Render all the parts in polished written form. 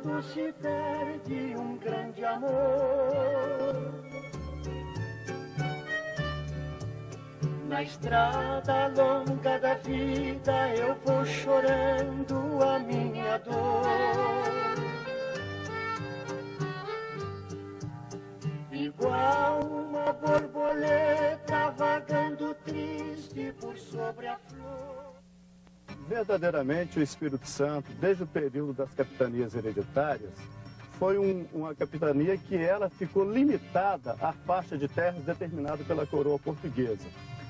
quando se perde um grande amor. Na estrada longa da vida eu vou chorando a minha dor. Igual uma borboleta vagando triste por sobre a flor. Verdadeiramente o Espírito Santo, desde o período das capitanias hereditárias, foi uma capitania que ela ficou limitada à faixa de terras determinada pela coroa portuguesa.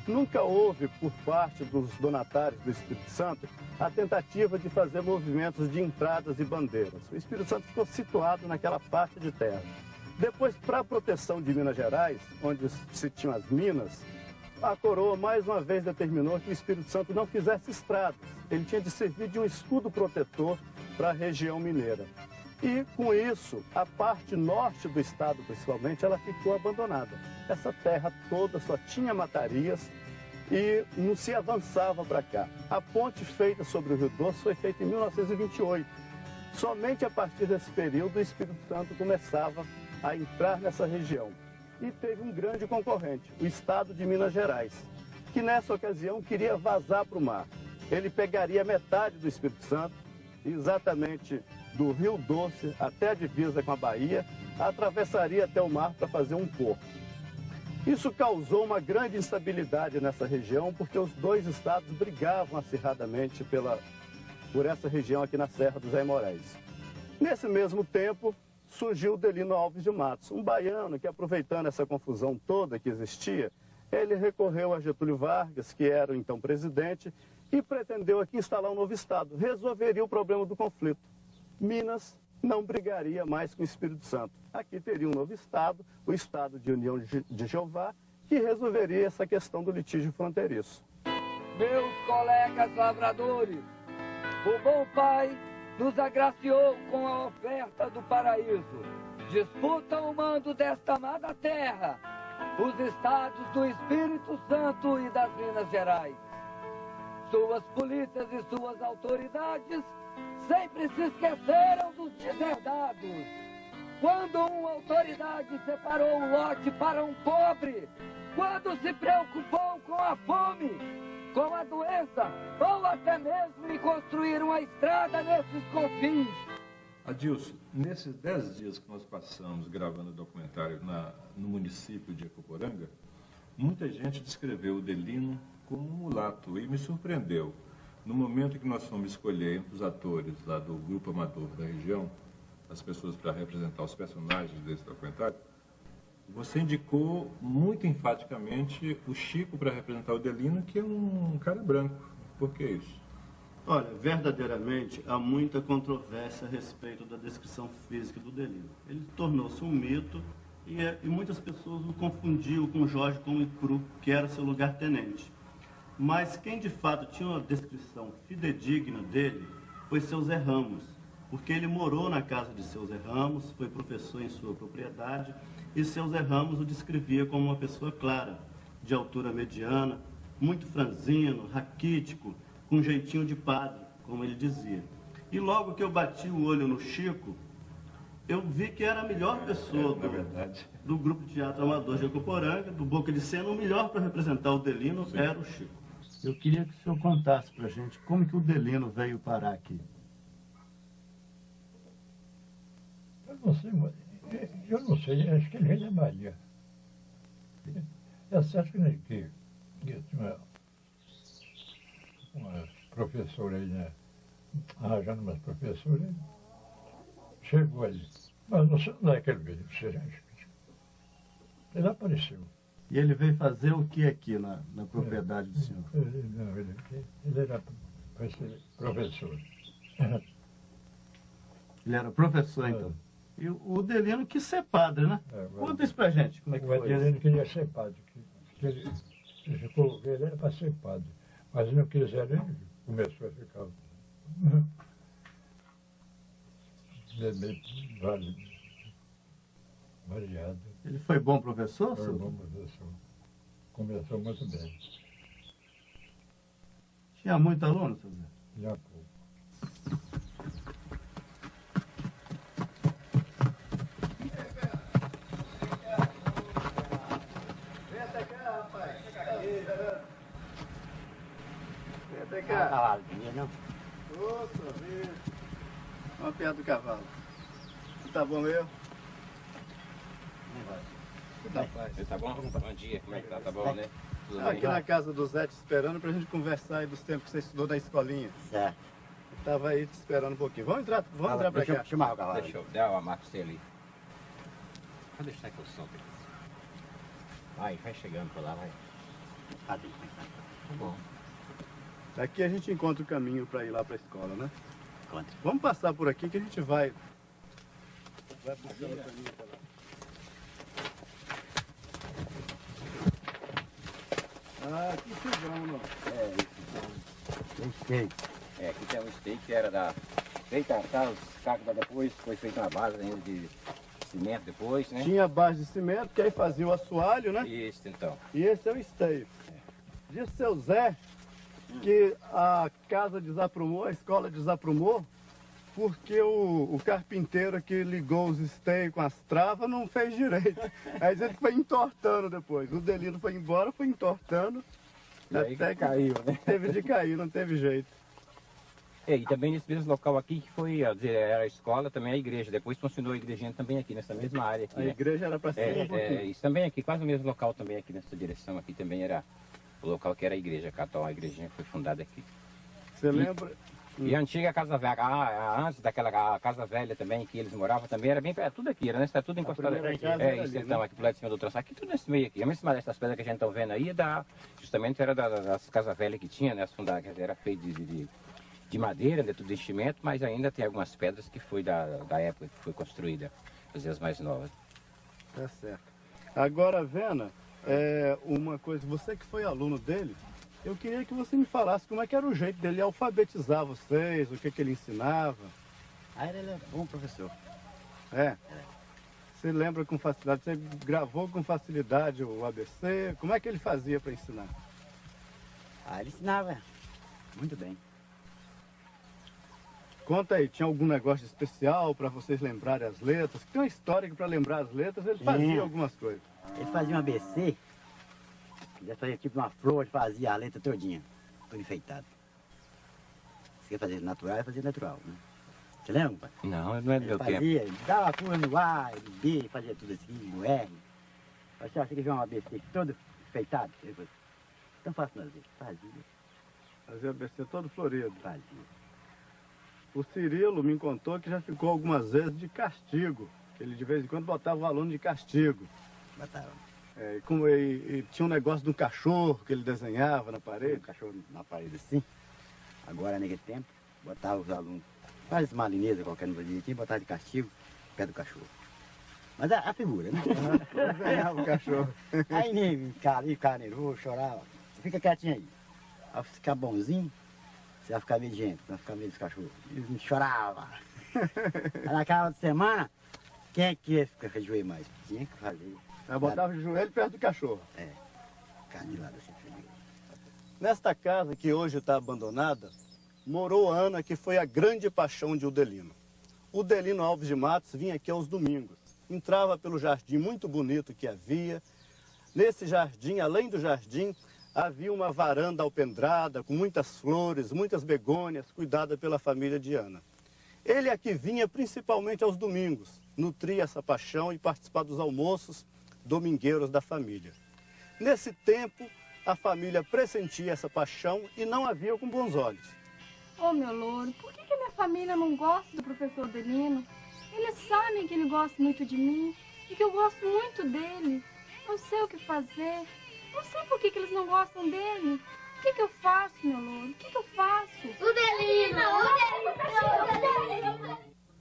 Nunca houve, por parte dos donatários do Espírito Santo, a tentativa de fazer movimentos de entradas e bandeiras. O Espírito Santo ficou situado naquela faixa de terra. Depois, para a proteção de Minas Gerais, onde se tinham as minas, a coroa mais uma vez determinou que o Espírito Santo não fizesse estradas. Ele tinha de servir de um escudo protetor para a região mineira. E, com isso, a parte norte do estado, principalmente, ela ficou abandonada. Essa terra toda só tinha matarias e não se avançava para cá. A ponte feita sobre o Rio Doce foi feita em 1928. Somente a partir desse período o Espírito Santo começava a entrar nessa região. E teve um grande concorrente, o estado de Minas Gerais, que nessa ocasião queria vazar para o mar. Ele pegaria metade do Espírito Santo, exatamente do Rio Doce até a divisa com a Bahia, atravessaria até o mar para fazer um porto. Isso causou uma grande instabilidade nessa região, porque os dois estados brigavam acirradamente por essa região aqui na Serra dos Aimorés. Nesse mesmo tempo, surgiu o Delino Alves de Matos, um baiano que, aproveitando essa confusão toda que existia, ele recorreu a Getúlio Vargas, que era o então presidente, e pretendeu aqui instalar um novo estado, resolveria o problema do conflito. Minas não brigaria mais com o Espírito Santo. Aqui teria um novo estado, o Estado de União de Jeová, que resolveria essa questão do litígio fronteiriço. Meus colegas lavradores, o bom Pai nos agraciou com a oferta do paraíso. Disputam o mando desta amada terra os estados do Espírito Santo e das Minas Gerais. Suas polícias e suas autoridades sempre se esqueceram dos deserdados. Quando uma autoridade separou um lote para um pobre, quando se preocupou com a fome, com a doença, ou até mesmo em construir uma estrada nesses confins. Adilson, nesses 10 dias que nós passamos gravando o documentário no município de Ecoporanga, muita gente descreveu o Delino como um mulato e me surpreendeu. No momento em que nós fomos escolher entre os atores lá do grupo amador da região, as pessoas para representar os personagens desse documentário, você indicou muito enfaticamente o Chico para representar o Delino, que é um cara branco. Por que isso? Olha, verdadeiramente há muita controvérsia a respeito da descrição física do Delino. Ele tornou-se um mito e muitas pessoas o confundiam com Jorge Comecru, que era seu lugar-tenente. Mas quem de fato tinha uma descrição fidedigna dele foi seu Zé Ramos, porque ele morou na casa de seu Zé Ramos, foi professor em sua propriedade, e seu Zé Ramos o descrevia como uma pessoa clara, de altura mediana, muito franzino, raquítico, com jeitinho de padre, como ele dizia. E logo que eu bati o olho no Chico, eu vi que era a melhor pessoa do grupo de teatro amador de Ecoporanga, do Boca de Sena, o melhor para representar o Delino. Sim. Era o Chico. Eu queria que o senhor contasse para a gente como que o Delino veio parar aqui. Eu não sei, acho que ele veio da Bahia. É certo que tinha uma professora aí, né? Arranjando umas professoras, chegou ali. Mas não sei onde é que ele veio, ele apareceu. E ele veio fazer o que aqui na propriedade do senhor? Ele era professor. Ele era professor, então? E o Delino quis ser padre, né? Conta isso pra gente, como é que foi isso? O Delino queria ser padre. Ele era para ser padre. Mas não quiseram, ele começou a ficar variado. Ele foi bom professor? Foi bom professor. Começou muito bem. Tinha muito aluno, seu Zé? Tinha pouco. cá. Cavalo, não? Ô, sorvete. Uma piada do cavalo. Tá bom mesmo? Tá bom? Bom dia, como é que tá? Tá bom, né? Tudo bem? Aqui na casa do Zé te esperando pra gente conversar aí dos tempos que você estudou na escolinha. Certo. Tava aí te esperando um pouquinho. Vamos entrar pra Deixa cá. eu chamar o cavalo. Deixa eu dar uma marca pra você ali. Vou deixar que eu solto aqui. Vai chegando por lá, vai. Tá bom. Aqui a gente encontra o caminho pra ir lá pra escola, né? Encontra. Vamos passar por aqui que a gente vai puxando o caminho pra lá. Ah, aqui chegamos, não. Tem steak. Aqui tem um steak que era da... Feita, tá, os cacos da depois, foi feita uma base ainda de cimento depois, né? Tinha base de cimento, que aí fazia o assoalho, né? Isso, então. E esse é o esteio. Diz seu Zé que a casa desaprumou, a escola desaprumou, porque o carpinteiro que ligou os esteios com as travas não fez direito. Aí ele foi entortando depois. O Delino foi embora, foi entortando. E aí até que caiu, né? Teve de cair, não teve jeito. E também nesse mesmo local aqui, que foi, era a escola, também a igreja. Depois funcionou a igrejinha também aqui, nessa mesma área aqui, A né? igreja era para cima um pouquinho. Isso também aqui, quase o mesmo local também aqui, nessa direção aqui também era o local que era a igreja católica, a igrejinha foi fundada aqui. Você lembra? E a antiga casa velha, antes daquela casa velha também, que eles moravam também, era bem perto, tudo aqui, era, né? Está tudo encostado. primeira casa era Isso ali, então, né? aqui pro lado de cima do trançado, aqui tudo nesse meio aqui. A mesma dessas pedras que a gente está vendo aí, justamente era das casas velhas que tinha, né? As fundadas, quer dizer, era feito de madeira, né? Tudo de enchimento, mas ainda tem algumas pedras que foi da época que foi construída, as mais novas. Tá certo. Agora, Vena, uma coisa, você que foi aluno dele, eu queria que você me falasse como é que era o jeito dele alfabetizar vocês, o que ele ensinava. Ele é bom professor. Você lembra com facilidade, você gravou com facilidade o ABC, como é que ele fazia para ensinar? Ele ensinava muito bem. Conta aí, tinha algum negócio especial para vocês lembrarem as letras? Tem uma história que para lembrar as letras ele fazia algumas coisas. Ele fazia um ABC, ele fazia tipo uma flor, fazia a letra todinha, tudo enfeitado. Se quer fazer natural, ele fazia natural, né? Você lembra, pai? Não, não é do meu tempo. Ele dava a cura no A, no B, fazia tudo assim, no R. Você acha que viu um ABC todo enfeitado? Ele falou, então faço nós ver. Fazia ABC todo florido. Fazia. O Cirilo me contou que já ficou algumas vezes de castigo. Ele de vez em quando botava o aluno de castigo. Botava. E tinha um negócio de um cachorro que ele desenhava na parede. Um cachorro na parede assim. Agora, naquele tempo, botava os alunos, quase malinesa qualquer no dia, botava de castigo, pé do cachorro. Mas a figura, né? Desenhava o cachorro. Aí nem cara nervoso, chorava. Fica quietinho aí. Ao ficar bonzinho, você vai ficar obediente, vai ficar meio dos cachorros. E chorava. Aí naquela semana, quem é que ia ficar de joelho mais? Tinha que fazer. Aí botava o joelho perto do cachorro. Ficar de lado assim. Nesta casa que hoje está abandonada, morou Ana, que foi a grande paixão de Udelino. Udelino Alves de Matos vinha aqui aos domingos. Entrava pelo jardim muito bonito que havia. Nesse jardim, além do jardim, havia uma varanda alpendrada com muitas flores, muitas begônias, cuidada pela família de Ana. Ele aqui vinha principalmente aos domingos, nutria essa paixão e participar dos almoços domingueiros da família. Nesse tempo, a família pressentia essa paixão e não a via com bons olhos. Ô, meu louro, por que minha família não gosta do professor Delino? Eles sabem que ele gosta muito de mim e que eu gosto muito dele. Não sei o que fazer. Não sei por que eles não gostam dele. O que eu faço, meu louro? O que eu faço? O Delino!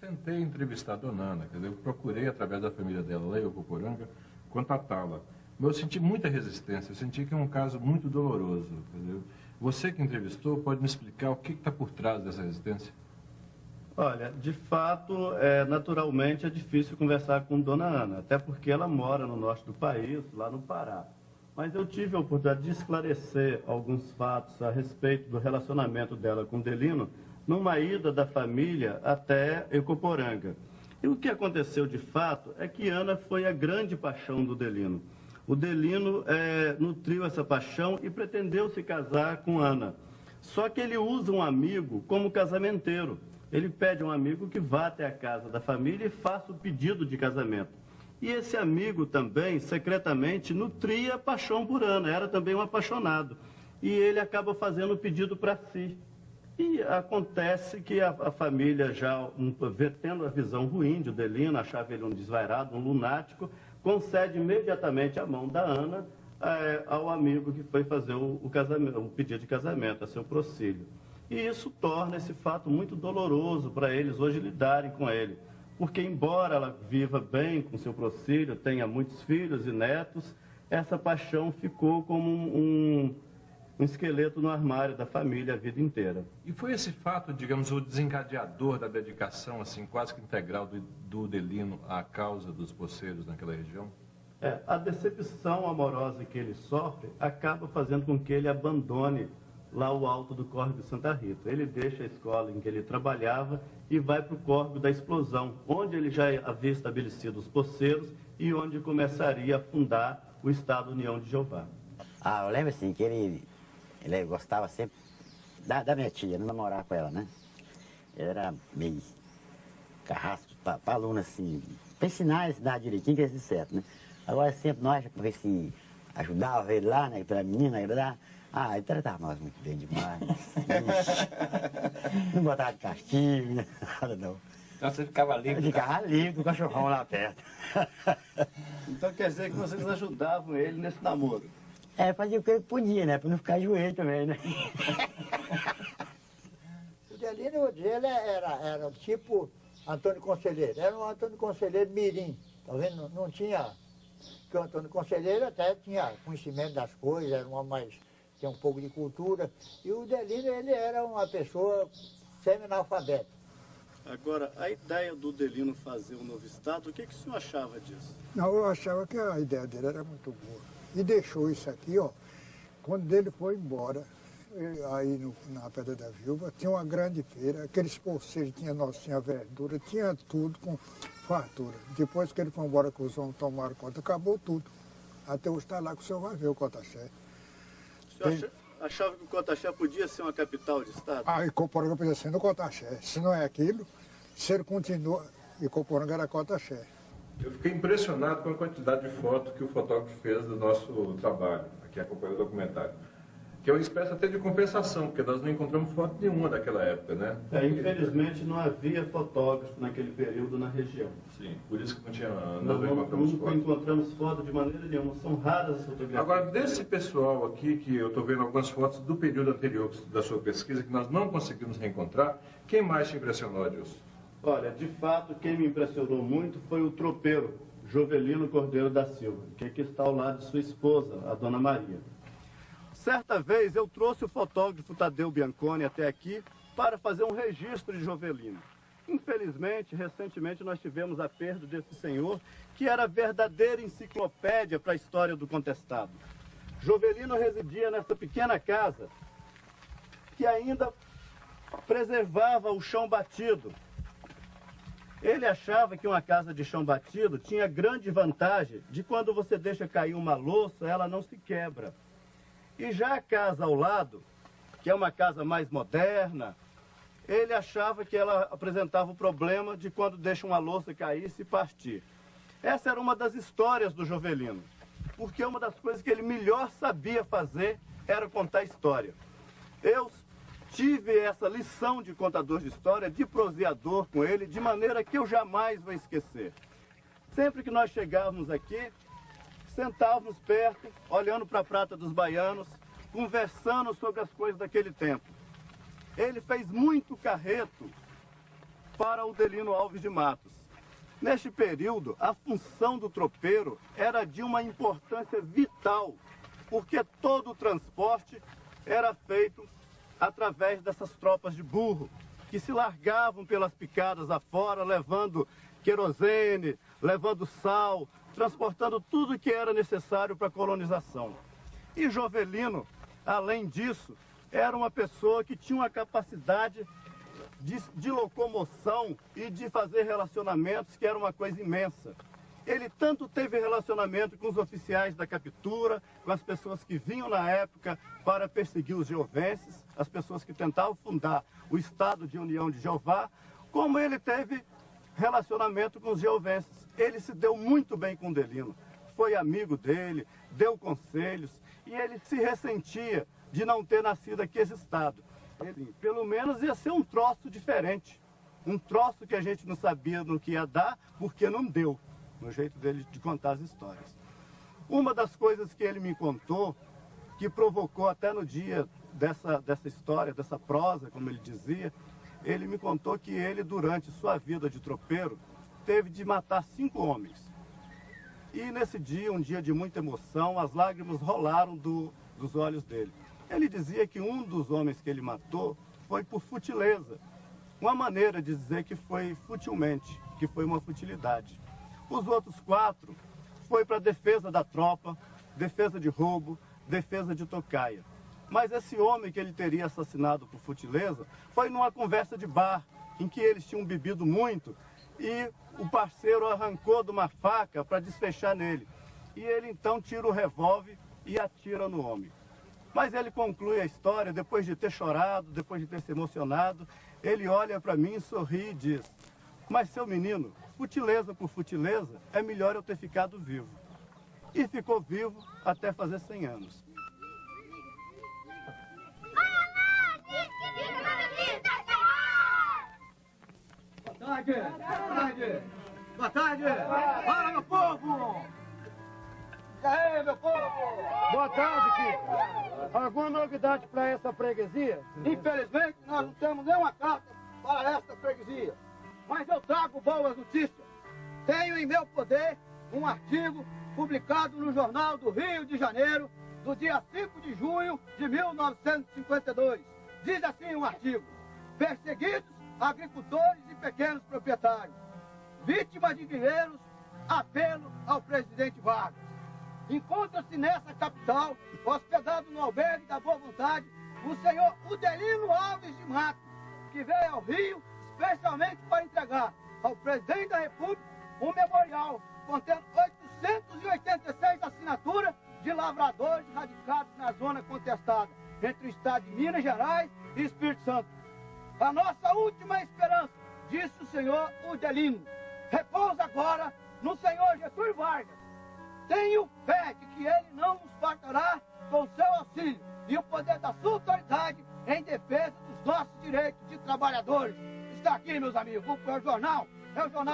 Tentei entrevistar a dona Ana, quer dizer, eu procurei através da família dela lá em Ocoporanga contatá-la. Mas eu senti muita resistência, eu senti que é um caso muito doloroso. Quer dizer, você que entrevistou pode me explicar o que está por trás dessa resistência? Olha, de fato, naturalmente é difícil conversar com Dona Ana, até porque ela mora no norte do país, lá no Pará. Mas eu tive a oportunidade de esclarecer alguns fatos a respeito do relacionamento dela com Delino numa ida da família até Ecoporanga. E o que aconteceu de fato é que Ana foi a grande paixão do Delino. O Delino nutriu essa paixão e pretendeu se casar com Ana. Só que ele usa um amigo como casamenteiro. Ele pede a um amigo que vá até a casa da família e faça o pedido de casamento. E esse amigo também, secretamente, nutria paixão por Ana, era também um apaixonado. E ele acaba fazendo o pedido para si. E acontece que a família, já tendo a visão ruim de Odelino, achava ele um desvairado, um lunático, concede imediatamente a mão da Ana ao amigo que foi fazer o pedido de casamento, a seu Procílio. E isso torna esse fato muito doloroso para eles hoje lidarem com ele. Porque, embora ela viva bem com seu Procílio, tenha muitos filhos e netos, essa paixão ficou como um esqueleto no armário da família a vida inteira. E foi esse fato, digamos, o desencadeador da dedicação, assim, quase que integral do Odelino à causa dos poceiros naquela região? A decepção amorosa que ele sofre acaba fazendo com que ele abandone lá o alto do Córrego de Santa Rita. Ele deixa a escola em que ele trabalhava e vai para o Córrego da Explosão, onde ele já havia estabelecido os poceiros e onde começaria a fundar o Estado União de Jeová. Eu lembro assim que ele gostava sempre da minha tia, não namorar com ela, né? Ele era meio carrasco para aluno, assim, para ensinar direitinho, que é certo, né? Agora sempre nós, para ver se ajudava ele lá, né? Pela menina, ele tratava nós muito bem demais. Não botava de castigo, né? Nada não. Então você ficava livre? Eu ficava livre com o cachorrão lá perto. Então quer dizer que vocês ajudavam ele nesse namoro? Fazia o que ele podia, né? Para não ficar joelho também, né? O Delino, ele era tipo Antônio Conselheiro. Era um Antônio Conselheiro mirim, tá vendo? Não tinha... Porque o Antônio Conselheiro até tinha conhecimento das coisas, era um homem tinha um pouco de cultura. E o Delino, ele era uma pessoa semi-analfabeta. Agora, a ideia do Odelino fazer um novo Estado, o que o senhor achava disso? Não, eu achava que a ideia dele era muito boa. E deixou isso aqui, ó. Quando ele foi embora, aí na Pedra da Viúva, tinha uma grande feira, aqueles poceiros, tinha verdura, tinha tudo com fartura. Depois que ele foi embora, que os homens tomaram conta, acabou tudo. Até hoje está lá que o senhor vai ver o Cotaxé. O senhor achava que o Cotaxé podia ser uma capital de Estado? Icoporanga podia ser no Cotaxé. Se não é aquilo, se ele continua, Icoporanga era Cotaxé. Eu fiquei impressionado com a quantidade de fotos que o fotógrafo fez do nosso trabalho, aqui acompanhando o documentário. Que é uma espécie até de compensação, porque nós não encontramos foto nenhuma daquela época, né? Infelizmente não havia fotógrafo naquele período na região. Sim, por isso que não tinha... Nós não encontramos foto de maneira nenhuma, são raras as fotografias. Agora, desse pessoal aqui, que eu estou vendo algumas fotos do período anterior da sua pesquisa, que nós não conseguimos reencontrar, quem mais te impressionou, Adilson? Olha, de fato, quem me impressionou muito foi o tropeiro, Jovelino Cordeiro da Silva, que aqui está ao lado de sua esposa, a Dona Maria. Certa vez eu trouxe o fotógrafo Tadeu Bianconi até aqui para fazer um registro de Jovelino. Infelizmente, recentemente nós tivemos a perda desse senhor, que era a verdadeira enciclopédia para a história do contestado. Jovelino residia nessa pequena casa que ainda preservava o chão batido. Ele achava que uma casa de chão batido tinha grande vantagem de quando você deixa cair uma louça, ela não se quebra. E já a casa ao lado, que é uma casa mais moderna, ele achava que ela apresentava o problema de quando deixa uma louça cair e se partir. Essa era uma das histórias do Jovelino, porque uma das coisas que ele melhor sabia fazer era contar história. Eu tive essa lição de contador de história, de proseador com ele, de maneira que eu jamais vou esquecer. Sempre que nós chegávamos aqui, sentávamos perto, olhando para a Prata dos Baianos, conversando sobre as coisas daquele tempo. Ele fez muito carreto para o Odelino Alves de Matos. Neste período, a função do tropeiro era de uma importância vital, porque todo o transporte era feito através dessas tropas de burro, que se largavam pelas picadas afora, levando querosene, levando sal, transportando tudo que era necessário para a colonização. E Jovelino, além disso, era uma pessoa que tinha uma capacidade de locomoção e de fazer relacionamentos, que era uma coisa imensa. Ele tanto teve relacionamento com os oficiais da captura, com as pessoas que vinham na época para perseguir os jeovenses, as pessoas que tentavam fundar o Estado de União de Jeová, como ele teve relacionamento com os jeovenses. Ele se deu muito bem com Delino, foi amigo dele, deu conselhos, e ele se ressentia de não ter nascido aqui esse Estado. Ele, pelo menos, ia ser um troço diferente, um troço que a gente não sabia no que ia dar, porque não deu, no jeito dele de contar as histórias. Uma das coisas que ele me contou, que provocou até no dia dessa história, dessa prosa, como ele dizia, ele me contou que ele, durante sua vida de tropeiro, teve de matar 5 homens. E nesse dia, um dia de muita emoção, as lágrimas rolaram dos olhos dele. Ele dizia que um dos homens que ele matou foi por futileza, uma maneira de dizer que foi futilmente, que foi uma futilidade. Os outros 4 foi para defesa da tropa, defesa de roubo, defesa de tocaia. Mas esse homem que ele teria assassinado por futileza foi numa conversa de bar, em que eles tinham bebido muito e o parceiro arrancou de uma faca para desfechar nele. E ele então tira o revólver e atira no homem. Mas ele conclui a história, depois de ter chorado, depois de ter se emocionado, ele olha para mim, sorri e diz: mas seu menino, futileza por futileza, é melhor eu ter ficado vivo. E ficou vivo até fazer 100 anos. Boa tarde! Boa tarde! Boa tarde! Fala, meu povo! E aí, meu povo? Boa tarde, Kiko. Alguma novidade para essa freguesia? Infelizmente, nós não temos nenhuma carta para esta freguesia. Mas eu trago boas notícias. Tenho em meu poder um artigo publicado no Jornal do Rio de Janeiro, do dia 5 de junho de 1952. Diz assim um artigo: perseguidos agricultores e pequenos proprietários, vítimas de guerreiros, apelo ao presidente Vargas. Encontra-se nessa capital, hospedado no albergue da Boa Vontade, o senhor Udelino Alves de Mato, que veio ao Rio especialmente para entregar ao presidente da República um memorial contendo 886 assinaturas de lavradores radicados na zona contestada entre o estado de Minas Gerais e Espírito Santo. A nossa última esperança, disse o senhor Udelino, repousa agora no senhor Getúlio Vargas. Tenho fé de que ele não nos faltará com seu auxílio e o poder da sua autoridade em defesa dos nossos direitos de trabalhadores. Está aqui, meus amigos, é o jornal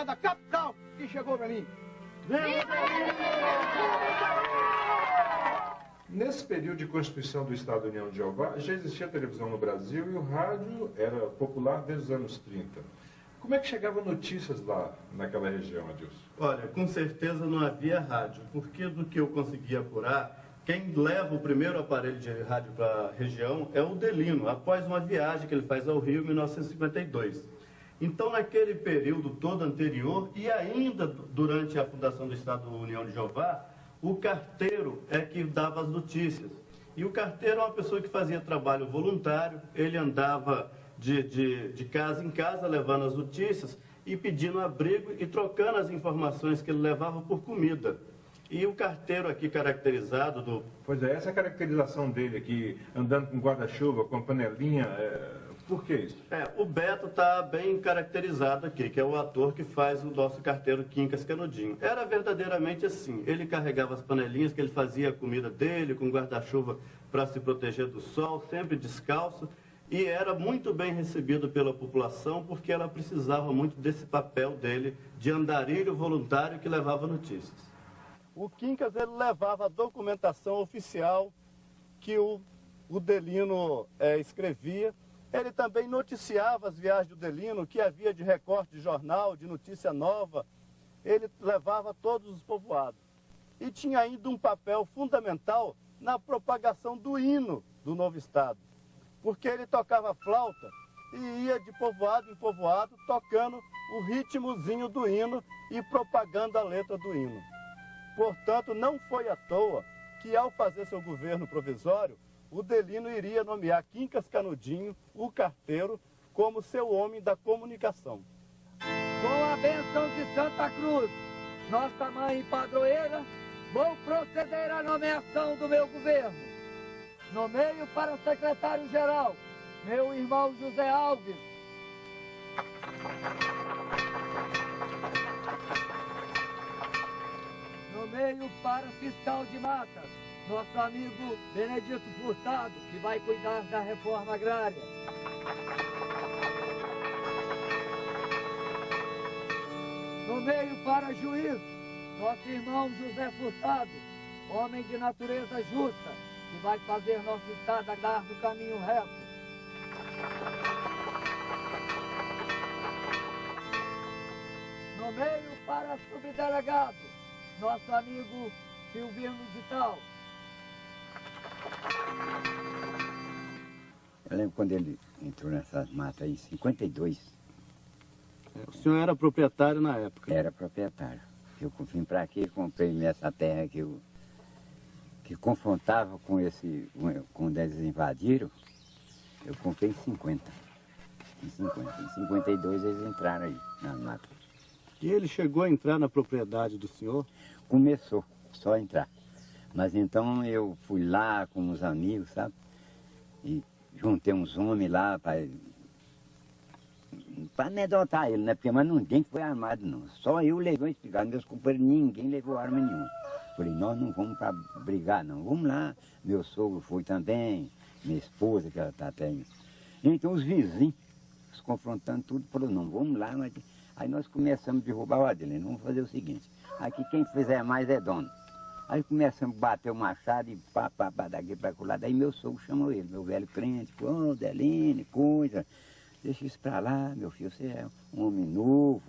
da capital que chegou para mim. Nesse período de constituição do Estado da União de Jeová, já existia televisão no Brasil e o rádio era popular desde os anos 30. Como é que chegavam notícias lá naquela região, Adilson? Olha, com certeza não havia rádio, porque do que eu consegui apurar, quem leva o primeiro aparelho de rádio para a região é o Delino, após uma viagem que ele faz ao Rio em 1952. Então, naquele período todo anterior e ainda durante a fundação do Estado da União de Jeová, o carteiro é que dava as notícias. E o carteiro é uma pessoa que fazia trabalho voluntário, ele andava de casa em casa levando as notícias e pedindo abrigo e trocando as informações que ele levava por comida. E o carteiro aqui caracterizado do... Pois é, essa caracterização dele aqui, andando com guarda-chuva, com panelinha, por que isso? O Beto está bem caracterizado aqui, que é o ator que faz o nosso carteiro Quincas Canudinho. Era verdadeiramente assim, ele carregava as panelinhas que ele fazia a comida dele, com guarda-chuva para se proteger do sol, sempre descalço, e era muito bem recebido pela população porque ela precisava muito desse papel dele de andarilho voluntário que levava notícias. O Quincas, ele levava a documentação oficial que o Delino escrevia. Ele também noticiava as viagens do Delino, que havia de recorte de jornal, de notícia nova. Ele levava todos os povoados. E tinha ainda um papel fundamental na propagação do hino do novo Estado. Porque ele tocava flauta e ia de povoado em povoado tocando o ritmozinho do hino e propagando a letra do hino. Portanto, não foi à toa que, ao fazer seu governo provisório, o Delino iria nomear Quincas Canudinho, o carteiro, como seu homem da comunicação. Com a bênção de Santa Cruz, nossa mãe padroeira, vou proceder à nomeação do meu governo. Nomeio para secretário-geral meu irmão José Alves. Nomeio para fiscal de matas nosso amigo Benedito Furtado, que vai cuidar da reforma agrária. Nomeio para juiz nosso irmão José Furtado, homem de natureza justa, que vai fazer nosso estado andar no caminho reto. Nomeio para subdelegado nosso amigo Silvino de Tal. Eu lembro quando ele entrou nessas matas aí, em 52. O senhor era proprietário na época? Era proprietário. Eu vim para aqui, comprei essa terra que confrontava quando eles invadiram. Eu comprei em 50. Em 52 eles entraram aí na mata. E ele chegou a entrar na propriedade do senhor? Começou só a entrar. Mas então eu fui lá com uns amigos, sabe? E juntei uns homens lá para amedrontar ele, né? Porque mas ninguém foi armado, não. Só eu levei uma espingarda, meus companheiros, ninguém levou arma nenhuma. Falei, nós não vamos para brigar, não. Vamos lá. Meu sogro foi também, minha esposa, que ela está até. Então os vizinhos, se confrontando tudo, falou, não, vamos lá. Mas... Aí nós começamos a derrubar o Adelino. Vamos fazer o seguinte, aqui quem fizer mais é dono. Aí começamos a bater o machado e pá, daqui para lá. Daí meu sogro chamou ele, meu velho crente, ô, Adelino, coisa, deixa isso para lá, meu filho, você é um homem novo,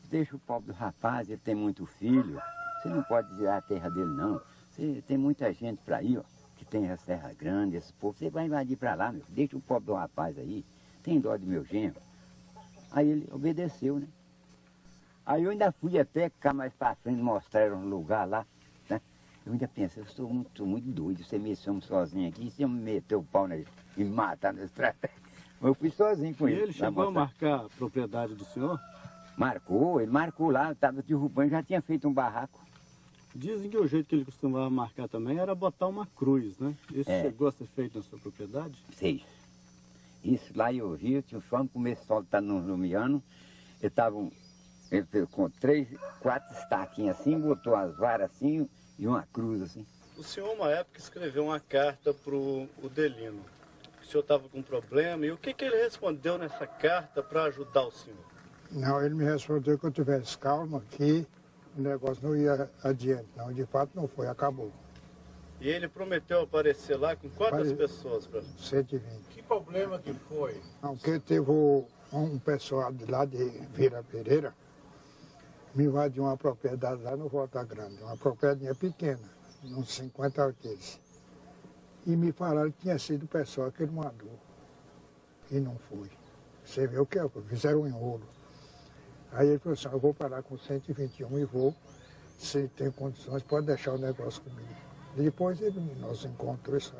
deixa o pobre do rapaz, ele tem muito filho, você não pode tirar a terra dele não. Você tem muita gente para aí, ó, que tem essa terra grande, esse povo, você vai invadir para lá, meu filho, deixa o pobre do rapaz aí, tem dó de meu genro. Aí ele obedeceu, né? Aí eu ainda fui até cá mais para frente, mostraram um lugar lá, né? Eu ainda pensei, eu sou muito doido, você me chama sozinho aqui, se eu me meter o pau e me matar na estrada. Eu fui sozinho com ele. E ele chegou a marcar a propriedade do senhor? Marcou, ele marcou lá, estava derrubando, já tinha feito um barraco. Dizem que o jeito que ele costumava marcar também era botar uma cruz, né? Isso chegou a ser feito na sua propriedade? Fez. Isso lá eu vi, eu tinha um chão, começo só estar no Lumiano, ele fez com 3, 4 estaquinhas assim, botou as varas assim e uma cruz assim. O senhor, uma época, escreveu uma carta para o Delino. O senhor estava com um problema, e o que ele respondeu nessa carta para ajudar o senhor? Não, ele me respondeu que eu tivesse calma, que o negócio não ia adiante. Não, de fato não foi, acabou. E ele prometeu aparecer lá com quantas pessoas? 120. Que problema que foi? Não, porque teve um pessoal de lá de Vila Pereira, me invadiu uma propriedade lá no Volta Grande, uma propriedade pequena, uns 50 alqueires. E me falaram que tinha sido o pessoal que ele mandou. E não foi. Você vê o que é? Fizeram um enrolo. Aí ele falou assim, eu vou parar com 121 e vou, se tem condições, pode deixar o negócio comigo. Depois nós encontramos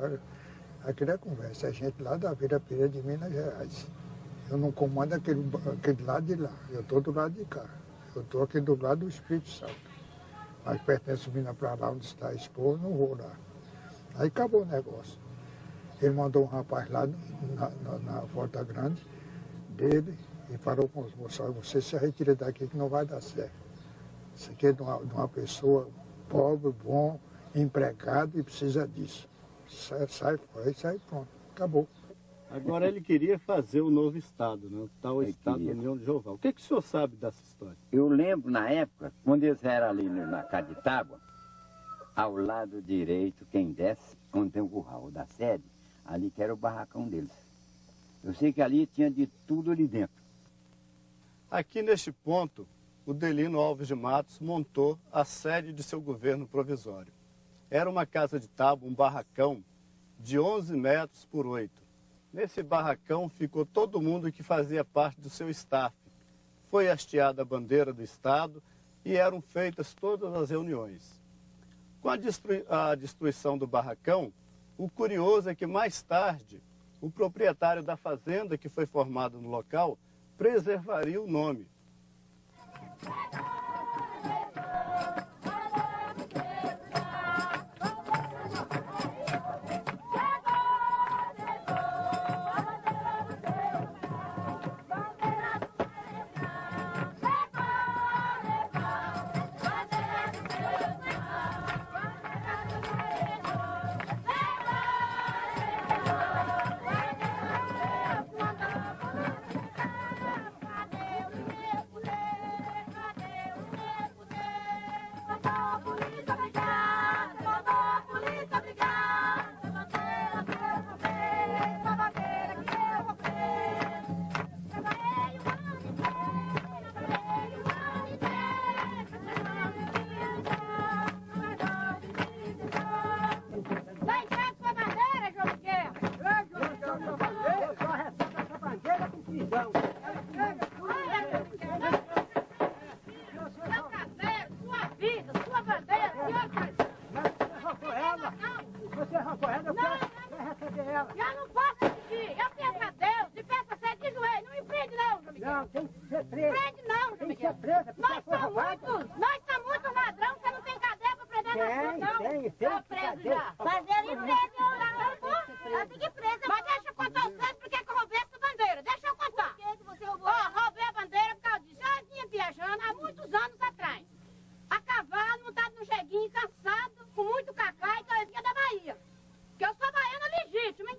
aquela conversa, a gente lá da Vila Pereira de Minas Gerais. Eu não comando aquele lado de lá, eu estou do lado de cá. Eu estou aqui do lado do Espírito Santo. Mas pertence Minas para lá onde está a esposa, não vou lá. Aí acabou o negócio. Ele mandou um rapaz lá na Volta Grande dele e falou com os moços, você se retira daqui que não vai dar certo. Isso aqui é de uma pessoa pobre, bom, empregado e precisa disso. Sai fora e sai pronto. Acabou. Agora ele queria fazer o novo estado, né? O tal estado da União de Jeová. O que o senhor sabe dessa história? Eu lembro na época, quando eles eram ali na casa de tábua, ao lado direito, quem desce, onde tem o curral da sede, ali que era o barracão deles. Eu sei que ali tinha de tudo ali dentro. Aqui neste ponto, o Delino Alves de Matos montou a sede de seu governo provisório. Era uma casa de tábua, um barracão de 11 metros por 8. Nesse barracão ficou todo mundo que fazia parte do seu staff. Foi hasteada a bandeira do Estado e eram feitas todas as reuniões. Com a destruição do barracão, o curioso é que mais tarde, o proprietário da fazenda que foi formado no local preservaria o nome. prende não, João Miguel. Nós somos muitos ladrões, você não tem cadeia pra prender nós, não. Tem preso já. Mas ele prende, eu fiquei presa. Mas deixa eu contar vocês porque eu roubei essa bandeira. Deixa eu contar. Por que você roubou? Roubei a bandeira por causa disso. Eu vinha viajando há muitos anos atrás. A cavalo, montado no jeguinho, cansado, com muito cacá, então eu vinha da Bahia. Porque eu sou baiana legítima, hein?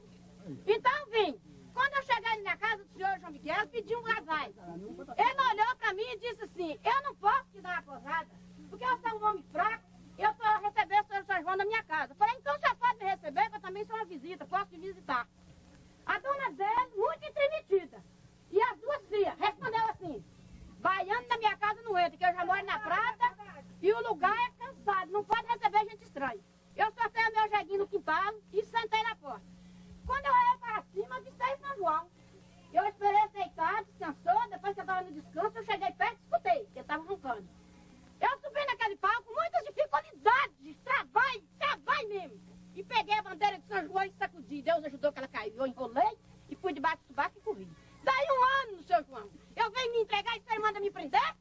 Então vim. Quando eu cheguei na minha casa do senhor João Miguel, pedi um gazais. Ele olhou pra mim e disse assim, eu não posso te dar uma posada, porque eu sou um homem fraco, eu estou a receber o senhor São João na minha casa. Eu falei, então você pode me receber, que eu também sou uma visita, posso te visitar. A dona dele, muito entremetida. E as duas filhas, respondeu assim, baiano na minha casa não entra, que eu já moro na prata e o lugar é cansado, não pode receber gente estranha. Eu soltei o meu jeguinho no quintal e sentei na porta. Quando eu olhei para cima, avistei São João. Eu esperei deitado, descansou, depois que eu estava no descanso, eu cheguei perto e escutei, que ele estava roncando. Eu subi naquele palco com muitas dificuldades, trabalho mesmo. E peguei a bandeira de São João e sacudi. Deus ajudou que ela caiu. Eu enrolei e fui debaixo do subaco e corri. Daí um ano, seu João, eu venho me entregar e você manda me prender?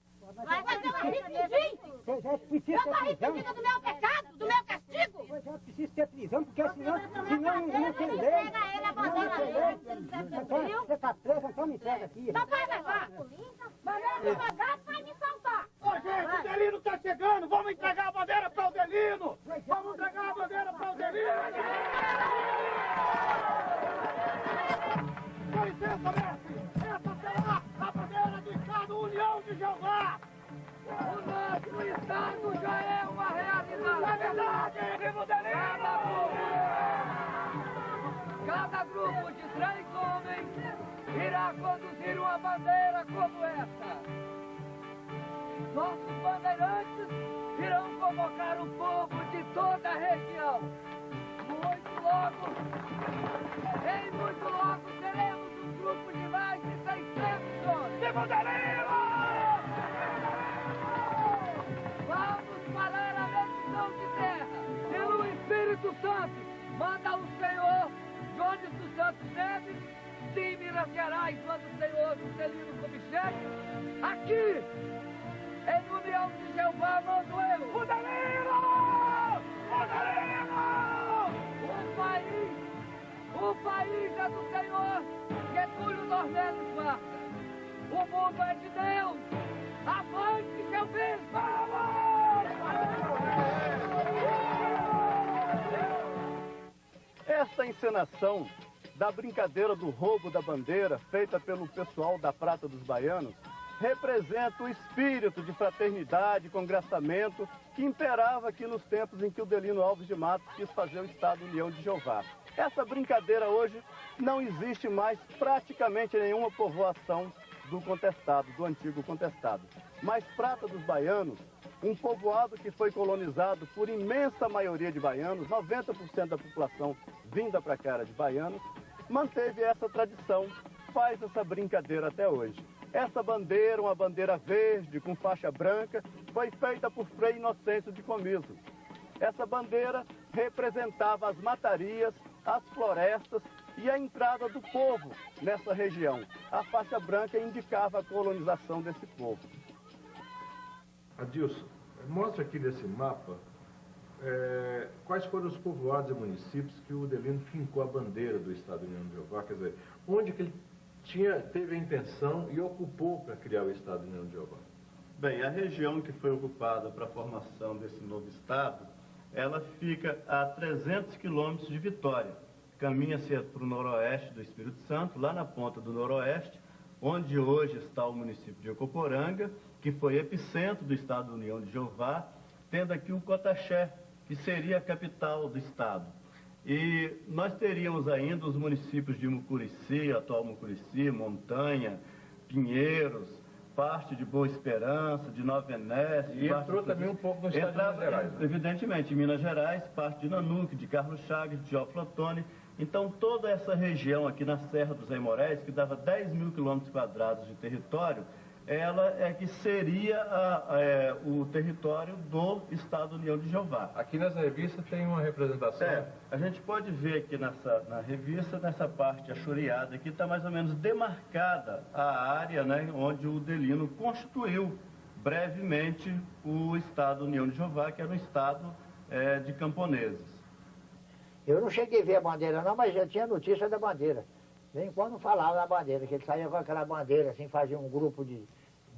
Mas eu arrependi. Eu estou arrependida do meu pecado, do meu castigo. Pois é, preciso ter prisão, porque senão não tem lei. Você está preso, então me entrega aqui. Não vai levar. Bandeira do advogado vai me soltar. Ô, gente, o Delino tá chegando. Vamos entregar a bandeira para o Delino. Vamos entregar a bandeira para o Delino. Com licença, mestre. Essa será a bandeira do Estado União de Jeová. O nosso Estado já é uma realidade. É verdade, viva o Delino. Cada grupo de 3 homens irá conduzir uma bandeira como essa. Nossos bandeirantes irão convocar o povo de toda a região. Muito logo teremos um grupo de mais de 600 homens. Viva o Delino! Vamos falar a medição de terra. Pelo Espírito Santo, manda o Senhor Jones dos Santos Neves, de Minas Gerais, manda o Senhor Juscelino Kubitschek. Aqui, em União de Jeová, mando eu. O Delino! O Delino! O país é do Senhor Getúlio Dornelles Vargas. O mundo é de Deus. Avante, seu bispo! Esta encenação da brincadeira do roubo da bandeira, feita pelo pessoal da Prata dos Baianos, representa o espírito de fraternidade e congraçamento que imperava aqui nos tempos em que o Delino Alves de Matos quis fazer o Estado União de Jeová. Essa brincadeira hoje não existe mais praticamente em nenhuma povoação do contestado, do antigo contestado. Mas Prata dos Baianos, um povoado que foi colonizado por imensa maioria de baianos, 90% da população vinda para cá era de baianos, manteve essa tradição, faz essa brincadeira até hoje. Essa bandeira, uma bandeira verde com faixa branca, foi feita por Frei Inocêncio de Comiso. Essa bandeira representava as matarias, as florestas e a entrada do povo nessa região. A faixa branca indicava a colonização desse povo. Adilson, mostra aqui nesse mapa quais foram os povoados e municípios que o Delino fincou a bandeira do Estado União de Jeová, quer dizer, onde que ele teve a intenção e ocupou para criar o Estado União de Jeová. Bem, a região que foi ocupada para a formação desse novo Estado, ela fica a 300 quilômetros de Vitória. Caminha-se para o noroeste do Espírito Santo, lá na ponta do noroeste, onde hoje está o município de Ecoporanga, que foi epicentro do Estado União de Jeová, tendo aqui o Cotaxé, que seria a capital do Estado. E nós teríamos ainda os municípios de Mucurici, atual Mucurici, Montanha, Pinheiros, parte de Boa Esperança, de Nova Venécia. E entrou também um pouco no estado de Minas Gerais. Né? Evidentemente, em Minas Gerais, parte de Nanuque, de Carlos Chagas, de Teófilo Otoni. Então, toda essa região aqui na Serra dos Aimorés, que dava 10 mil quilômetros quadrados de território, ela é que seria o território do Estado União de Jeová. Aqui nessa revista tem uma representação. A gente pode ver aqui na revista, nessa parte achoreada aqui, está mais ou menos demarcada a área, né, onde o Delino constituiu brevemente o Estado União de Jeová, que era um estado de camponeses. Eu não cheguei a ver a bandeira não, mas já tinha notícia da bandeira. Nem quando falava da bandeira, que ele saía com aquela bandeira, assim, fazia um grupo de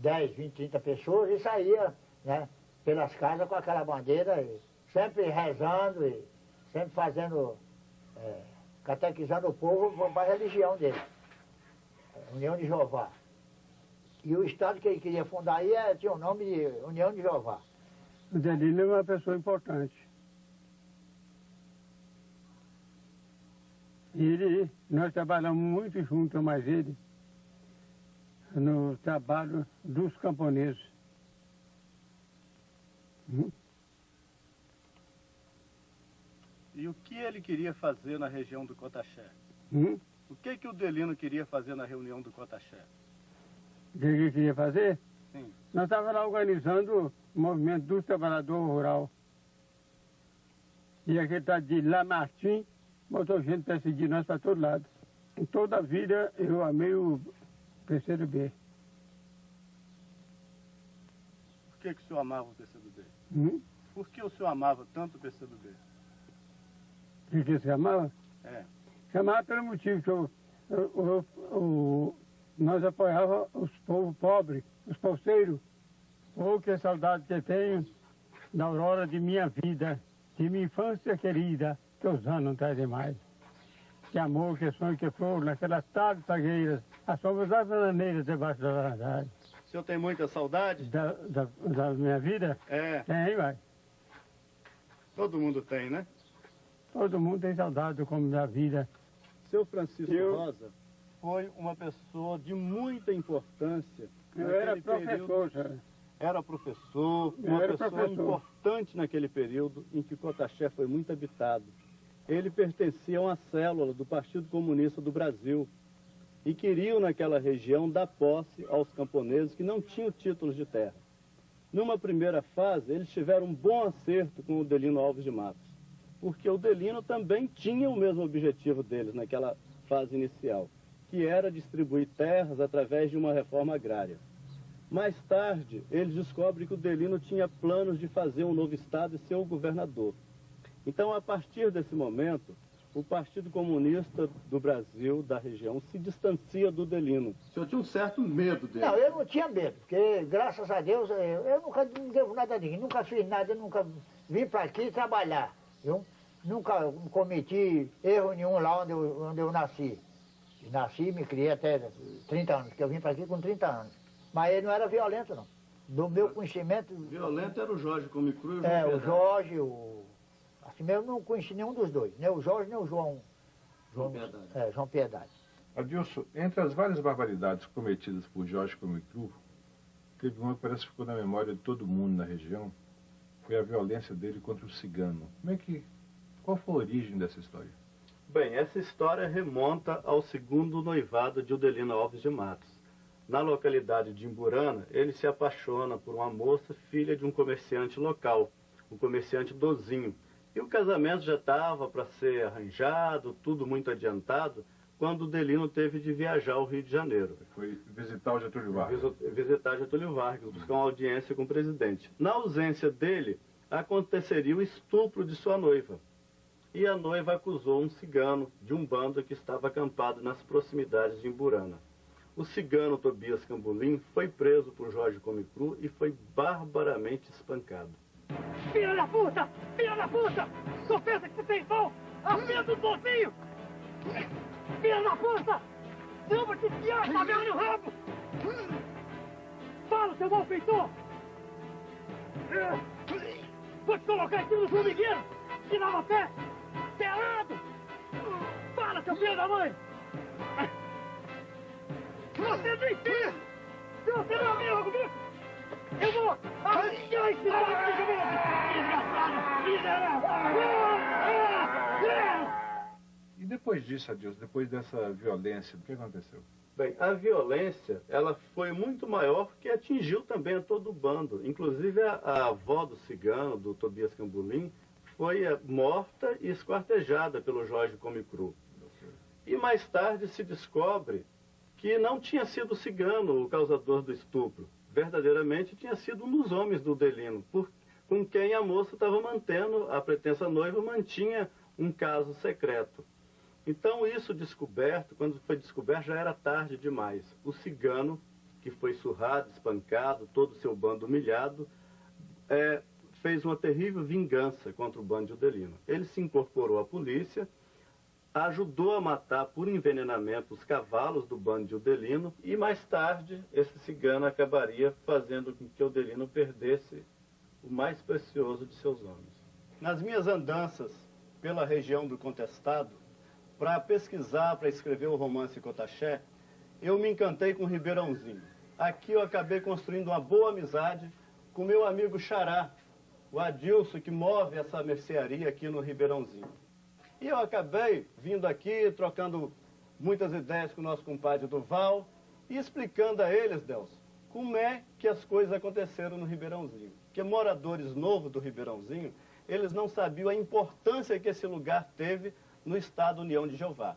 10, 20, 30 pessoas e saía, né, pelas casas com aquela bandeira, sempre rezando e sempre fazendo, catequizando o povo para a religião dele, União de Jeová. E o estado que ele queria fundar aí tinha o nome de União de Jeová. O Delino é uma pessoa importante. Nós trabalhamos muito juntos, mas ele, no trabalho dos camponeses. E o que ele queria fazer na região do Cotaxé? O que o Delino queria fazer na reunião do Cotaxé? O que ele queria fazer? Sim. Nós estávamos lá organizando o movimento dos trabalhadores rurais. E aquele tal de Lamartine botou gente para seguir nós para todo lado. Em toda a vida eu amei o PCdoB. Por que o senhor amava o PCdoB? Por que o senhor amava tanto o PCdoB? O que você amava? Chamava pelo motivo que nós apoiávamos os povos pobres, os poceiros. Oh, que saudade que eu tenho da aurora de minha vida, de minha infância querida, que os anos não trazem mais. Que amor, que sonho, que flor, naquelas tardes tagueiras, as sombras das bananeiras debaixo da laranjada. O senhor tem muita saudade? Da minha vida? Tem, vai. Todo mundo tem, né? Todo mundo tem saudade como da vida. Seu Francisco Rosa foi uma pessoa de muita importância. Eu era professor, sabe? Era professor, uma pessoa importante naquele período em que Cotaxé foi muito habitado. Ele pertencia a uma célula do Partido Comunista do Brasil e queriam naquela região dar posse aos camponeses que não tinham títulos de terra. Numa primeira fase, eles tiveram um bom acerto com o Delino Alves de Matos, porque o Delino também tinha o mesmo objetivo deles naquela fase inicial, que era distribuir terras através de uma reforma agrária. Mais tarde, eles descobrem que o Delino tinha planos de fazer um novo estado e ser o governador. Então, a partir desse momento, o Partido Comunista do Brasil, da região, se distancia do Delino. O senhor tinha um certo medo dele? Não, eu não tinha medo, porque, graças a Deus, eu nunca não devo nada a ninguém, nunca fiz nada, eu nunca vim para aqui trabalhar, viu? Nunca cometi erro nenhum lá onde eu nasci. Nasci e me criei até 30 anos, porque eu vim para aqui com 30 anos. Mas ele não era violento, não. Do meu conhecimento... Violento era o Jorge Comicru e o João Piedade. Piedade. O Jorge, assim mesmo, eu não conheci nenhum dos dois. Nem o Jorge, nem o João Piedade. João Piedade. Adilson, entre as várias barbaridades cometidas por Jorge Comicru, teve uma que parece que ficou na memória de todo mundo na região, foi a violência dele contra o cigano. Qual foi a origem dessa história? Bem, essa história remonta ao segundo noivado de Delino Alves de Matos. Na localidade de Imburana, ele se apaixona por uma moça, filha de um comerciante local, o comerciante Dozinho. E o casamento já estava para ser arranjado, tudo muito adiantado, quando o Delino teve de viajar ao Rio de Janeiro. Foi visitar o Getúlio Vargas. Visitar Getúlio Vargas, buscar uma audiência com o presidente. Na ausência dele, aconteceria o estupro de sua noiva. E a noiva acusou um cigano de um bando que estava acampado nas proximidades de Imburana. O cigano Tobias Cambulim foi preso por Jorge Comicru e foi barbaramente espancado. Filha da puta! Filha da puta! Tu pensa que você tem pão? Afia do bolsinho! Filha da puta! Eu vou te enfiar essa merda no rabo! Fala, seu malfeitor! Vou te colocar em cima do formigueiro! Te lava pé! Pelado! Fala, seu filho da mãe! Você me enfia! Se você não abrir logo comigo, eu vou arrancar esse nome de desgraçado! Miserável! E depois disso, Adilson, depois dessa violência, o que aconteceu? Bem, a violência, ela foi muito maior porque atingiu também a todo o bando. Inclusive a avó do cigano, do Tobias Cambulim, foi morta e esquartejada pelo Jorge Comecru. E mais tarde se descobre que não tinha sido o cigano o causador do estupro. Verdadeiramente tinha sido um dos homens do Delino, com quem a moça estava mantendo, a pretensa noiva mantinha um caso secreto. Então isso descoberto, quando foi descoberto já era tarde demais. O cigano, que foi surrado, espancado, todo o seu bando humilhado, fez uma terrível vingança contra o bando de Odelino. Ele se incorporou à polícia, ajudou a matar por envenenamento os cavalos do bando de Odelino e mais tarde esse cigano acabaria fazendo com que Odelino perdesse o mais precioso de seus homens. Nas minhas andanças pela região do Contestado, para pesquisar, para escrever o romance Cotaxé, eu me encantei com Ribeirãozinho. Aqui eu acabei construindo uma boa amizade com meu amigo Xará, o Adilson, que move essa mercearia aqui no Ribeirãozinho. E eu acabei vindo aqui, trocando muitas ideias com o nosso compadre Duval e explicando a eles, Delcio, como é que as coisas aconteceram no Ribeirãozinho. Porque moradores novos do Ribeirãozinho, eles não sabiam a importância que esse lugar teve no estado União de Jeová.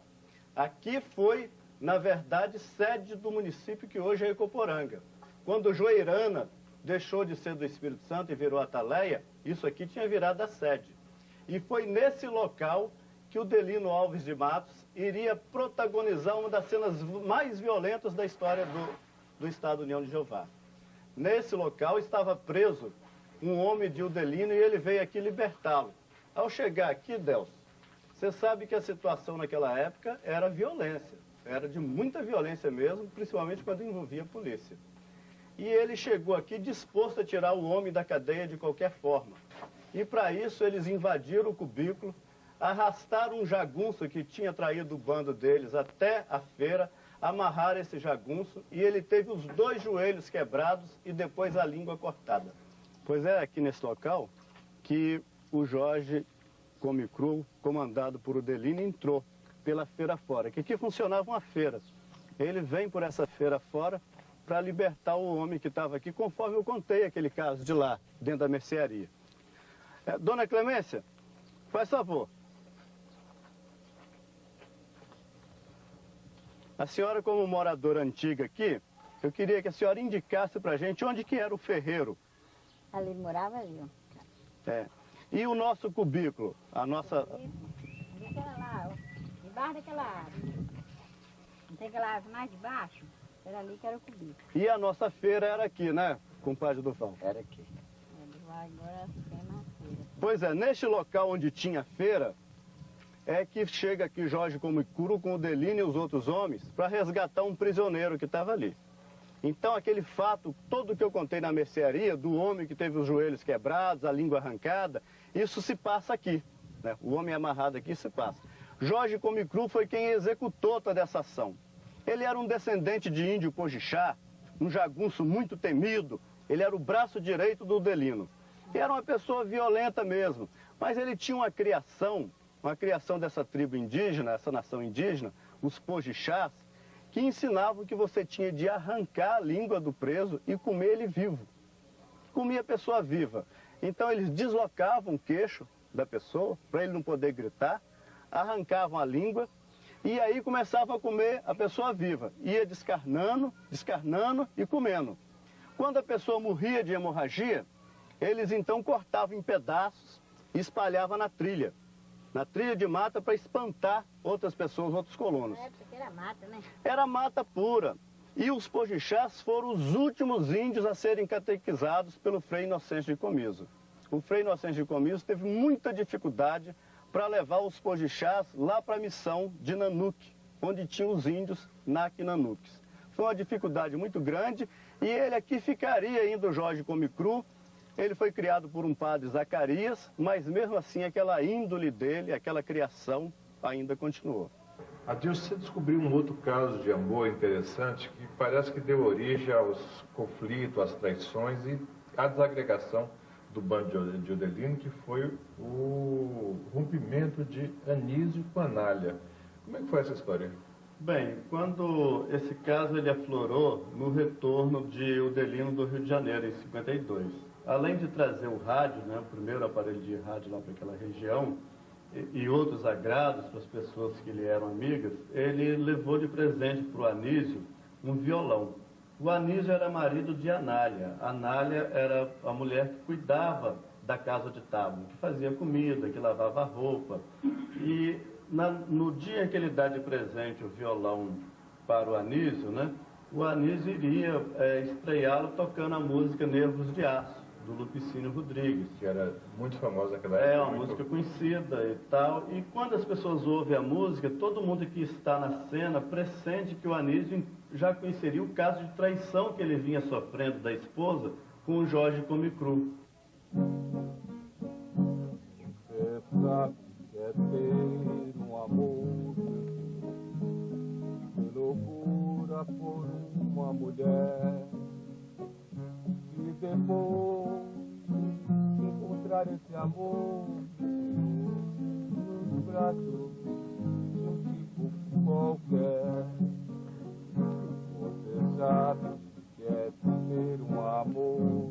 Aqui foi, na verdade, sede do município que hoje é Ecoporanga. Quando Joeirana deixou de ser do Espírito Santo e virou Ataleia, isso aqui tinha virado a sede. E foi nesse local que o Delino Alves de Matos iria protagonizar uma das cenas mais violentas da história do estado União de Jeová. Nesse local estava preso um homem de Odelino e ele veio aqui libertá-lo. Ao chegar aqui, Delcio, você sabe que a situação naquela época era violência, era de muita violência mesmo, principalmente quando envolvia a polícia. E ele chegou aqui disposto a tirar o homem da cadeia de qualquer forma. E para isso eles invadiram o cubículo, arrastaram um jagunço que tinha traído o bando deles até a feira, amarraram esse jagunço e ele teve os 2 joelhos quebrados e depois a língua cortada. Pois é aqui nesse local que o Jorge Comecru, comandado por Odelino, entrou pela feira fora, que aqui funcionava uma feira. Ele vem por essa feira fora para libertar o homem que estava aqui, conforme eu contei aquele caso de lá, dentro da mercearia. Dona Clemência, faz favor. A senhora, como moradora antiga aqui, eu queria que a senhora indicasse para a gente onde que era o ferreiro. Ali morava ali, ó. E o nosso cubículo, a nossa... Aquela lá, ó, debaixo daquela árvore. Não tem aquela árvore mais de baixo? Era ali que era o cubículo. E a nossa feira era aqui, né, compadre Duval? Era aqui. Agora tem uma feira. Pois é, neste local onde tinha feira, é que chega aqui Jorge Comecru com o Delino e os outros homens para resgatar um prisioneiro que estava ali. Então aquele fato todo que eu contei na mercearia, do homem que teve os joelhos quebrados, a língua arrancada, isso se passa aqui, né? O homem amarrado aqui se passa. Jorge Comecru foi quem executou toda essa ação. Ele era um descendente de índio Pojixá, um jagunço muito temido, ele era o braço direito do Delino. E era uma pessoa violenta mesmo, mas ele tinha uma criação dessa tribo indígena, essa nação indígena, os Pojixás, que ensinavam que você tinha de arrancar a língua do preso e comer ele vivo. Comia a pessoa viva. Então eles deslocavam o queixo da pessoa, para ele não poder gritar, arrancavam a língua e aí começavam a comer a pessoa viva. Ia descarnando e comendo. Quando a pessoa morria de hemorragia, eles então cortavam em pedaços e espalhavam na trilha de mata para espantar outras pessoas, outros colonos. Porque era mata, né? Era mata pura. E os Pojixás foram os últimos índios a serem catequizados pelo Frei Inocêncio de Comiso. O Frei Inocêncio de Comiso teve muita dificuldade para levar os Pojixás lá para a missão de Nanuque, onde tinham os índios Naque-Nanuques. Foi uma dificuldade muito grande e ele aqui ficaria ainda, o Jorge Comecru. Ele foi criado por um padre Zacarias, mas mesmo assim aquela índole dele, aquela criação ainda continuou. Adilson, você descobriu um outro caso de amor interessante que parece que deu origem aos conflitos, às traições e à desagregação do bando de Odelino, que foi o rompimento de Anísio com Anália. Como é que foi essa história? Bem, quando esse caso ele aflorou no retorno de Udelino do Rio de Janeiro, em 52. Além de trazer o rádio, né, o primeiro aparelho de rádio lá para aquela região, e outros agrados para as pessoas que lhe eram amigas, ele levou de presente para o Anísio um violão. O Anísio era marido de Anália. Anália era a mulher que cuidava da casa de tábua, que fazia comida, que lavava roupa. E no dia em que ele dá de presente o violão para o Anísio, né, o Anísio iria estreá-lo tocando a música Nervos de Aço, do Lupicínio Rodrigues. Que era muito famosa naquela época. É, uma música conhecida e tal. E quando as pessoas ouvem a música, todo mundo que está na cena pressente que o Anísio já conheceria o caso de traição que ele vinha sofrendo da esposa com o Jorge Comicru. Você sabe que é ter um amor que loucura por uma mulher e depois de encontrar esse amor nos braços de um tipo qualquer. Você sabe que é ter um amor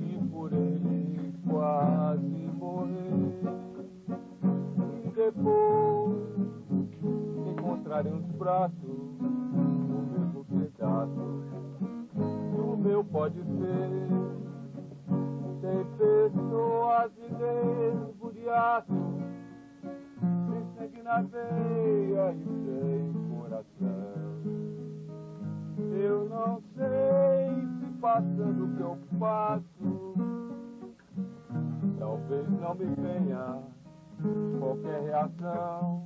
e por ele quase morrer e depois encontrarem os braços o mesmo pedaço. O meu pode ser. Tem pessoas de nervo de aço, sem sangue na veia e sem coração. Eu não sei se passando o que eu passo, talvez não me venha qualquer reação.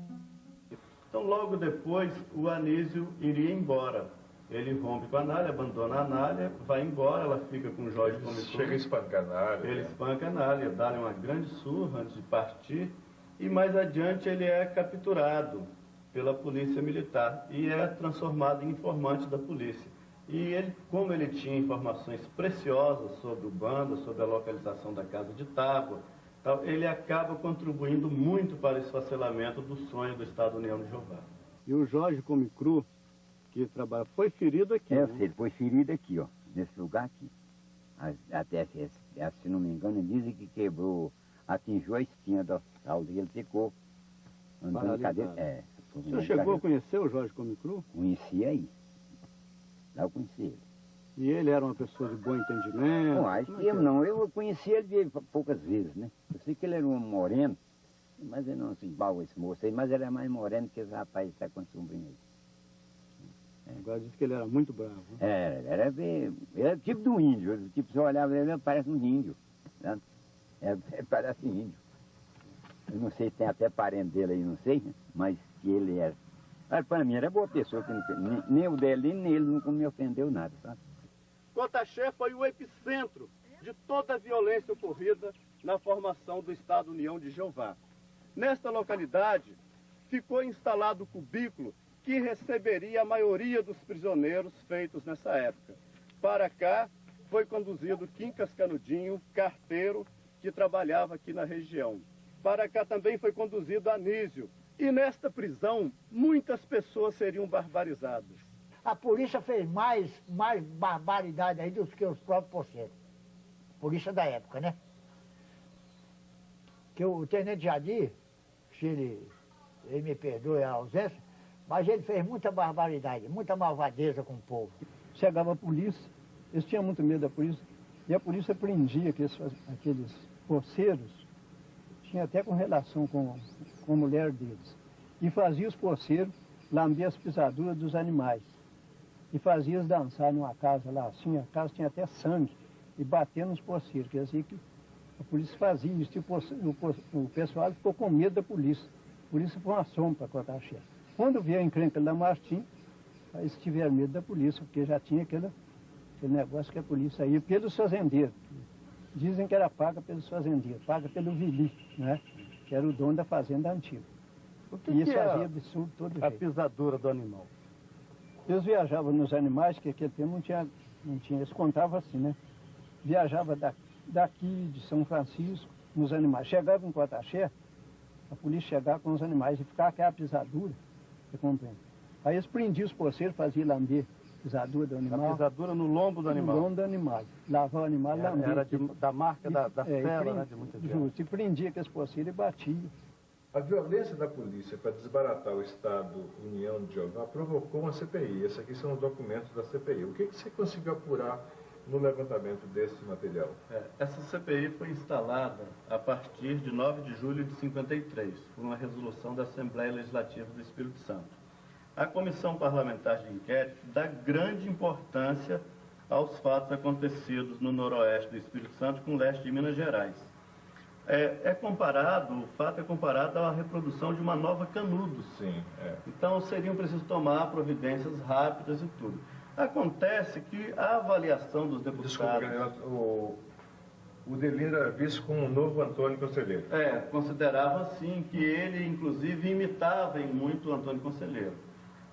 Então, logo depois, o Anísio iria embora. Ele rompe com a Anália, abandona a Anália, vai embora, ela fica com o Jorge Comicru. Chega a espancar a Anália. Ele espanca a Anália, dá-lhe uma grande surra antes de partir, e mais adiante ele é capturado pela polícia militar e é transformado em informante da polícia. E ele, como ele tinha informações preciosas sobre o bando, sobre a localização da casa de tábua, ele acaba contribuindo muito para o esfacelamento do sonho do Estado União de Jeová. E o Jorge Comicru, que trabalha, foi ferido aqui. É, ele foi ferido aqui, ó, nesse lugar aqui. Até, se não me engano, dizem que quebrou, atingiu a espinha da salda e ele ficou andando de cadeira. O senhor chegou a conhecer o Jorge Comicru? Conheci aí. Lá eu conheci ele. E ele era uma pessoa de bom entendimento? Não, acho que eu conheci ele poucas vezes, né? Eu sei que ele era um moreno, mas ele não se igual esse moço aí, mas ele é mais moreno que esse rapaz que está com a sombrinha aí. Agora diz que ele era muito bravo. Ele era tipo de um índio. Tipo, se eu olhava ele parece um índio. Né? Parece um índio. Eu não sei se tem até parente dele aí, não sei, mas que ele era. Mas para mim era boa pessoa, que nem o dele, nem ele nunca me ofendeu nada, sabe? Cotaxé foi o epicentro de toda a violência ocorrida na formação do Estado União de Jeová. Nesta localidade ficou instalado o cubículo que receberia a maioria dos prisioneiros feitos nessa época. Para cá foi conduzido Quincas Canudinho, carteiro, que trabalhava aqui na região. Para cá também foi conduzido Anísio. E nesta prisão, muitas pessoas seriam barbarizadas. A polícia fez mais barbaridade aí do que os próprios poceiros. Polícia da época, né? Que o tenente Jadir, se ele me perdoe a ausência, mas ele fez muita barbaridade, muita malvadeza com o povo. Chegava a polícia, eles tinham muito medo da polícia, e a polícia prendia aqueles poceiros, tinha até com relação com a mulher deles, e fazia os poceiros lamber as pisaduras dos animais, e fazia eles dançar numa casa lá, assim, a casa tinha até sangue, e bater nos poceiros, quer dizer que a polícia fazia isso, o pessoal ficou com medo da polícia, a polícia foi uma sombra para Cotaxé. Quando veio a encrenca da Martim, aí eles tiveram medo da polícia, porque já tinha aquele negócio que a polícia ia pelos fazendeiros. Dizem que era paga pelos fazendeiros, paga pelo Vili, né? Que era o dono da fazenda antiga. E isso fazia absurdo todo jeito. A pisadura do animal. Eles viajavam nos animais, que naquele tempo não tinha, eles contavam assim, né? Viajava daqui de São Francisco, nos animais. Chegava em Cotaxé, a polícia chegava com os animais e ficava aquela pisadura. Você compreende? Aí eles prendiam os poceiros, faziam lamber pisadura do animal. A pisadura no lombo do animal. No lombo do animal. Lavar o animal, lamber. Era da marca da fera, né? De muita gente. Justo, e prendia aqueles poceiros e batia. A violência da polícia para desbaratar o Estado União de Jeová provocou uma CPI. Esses aqui são os documentos da CPI. O que você conseguiu apurar no levantamento desse material? Essa CPI foi instalada a partir de 9 de julho de 53, por uma resolução da Assembleia Legislativa do Espírito Santo. A Comissão Parlamentar de Inquérito dá grande importância aos fatos acontecidos no noroeste do Espírito Santo com o leste de Minas Gerais. O fato é comparado à reprodução de uma nova Canudos. Sim. Então seriam preciso tomar providências rápidas e tudo. Acontece que a avaliação dos deputados... Desculpa, o Delino era visto como um novo Antônio Conselheiro. Considerava assim que ele, inclusive, imitava em muito o Antônio Conselheiro.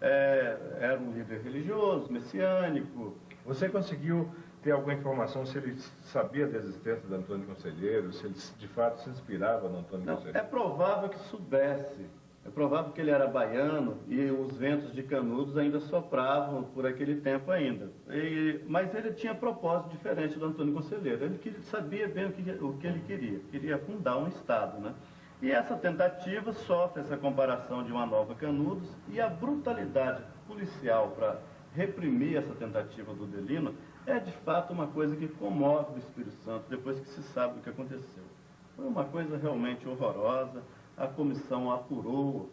Era um líder religioso, messiânico. Você conseguiu ter alguma informação se ele sabia da existência do Antônio Conselheiro, se ele de fato se inspirava no Antônio Conselheiro? É provável que soubesse. É provável que ele era baiano e os ventos de Canudos ainda sopravam por aquele tempo ainda. Mas ele tinha propósito diferente do Antônio Conselheiro. Ele sabia bem o que ele queria. Queria fundar um Estado, né? E essa tentativa sofre essa comparação de uma nova Canudos e a brutalidade policial para reprimir essa tentativa do Delino é de fato uma coisa que comove o Espírito Santo depois que se sabe o que aconteceu. Foi uma coisa realmente horrorosa. A comissão apurou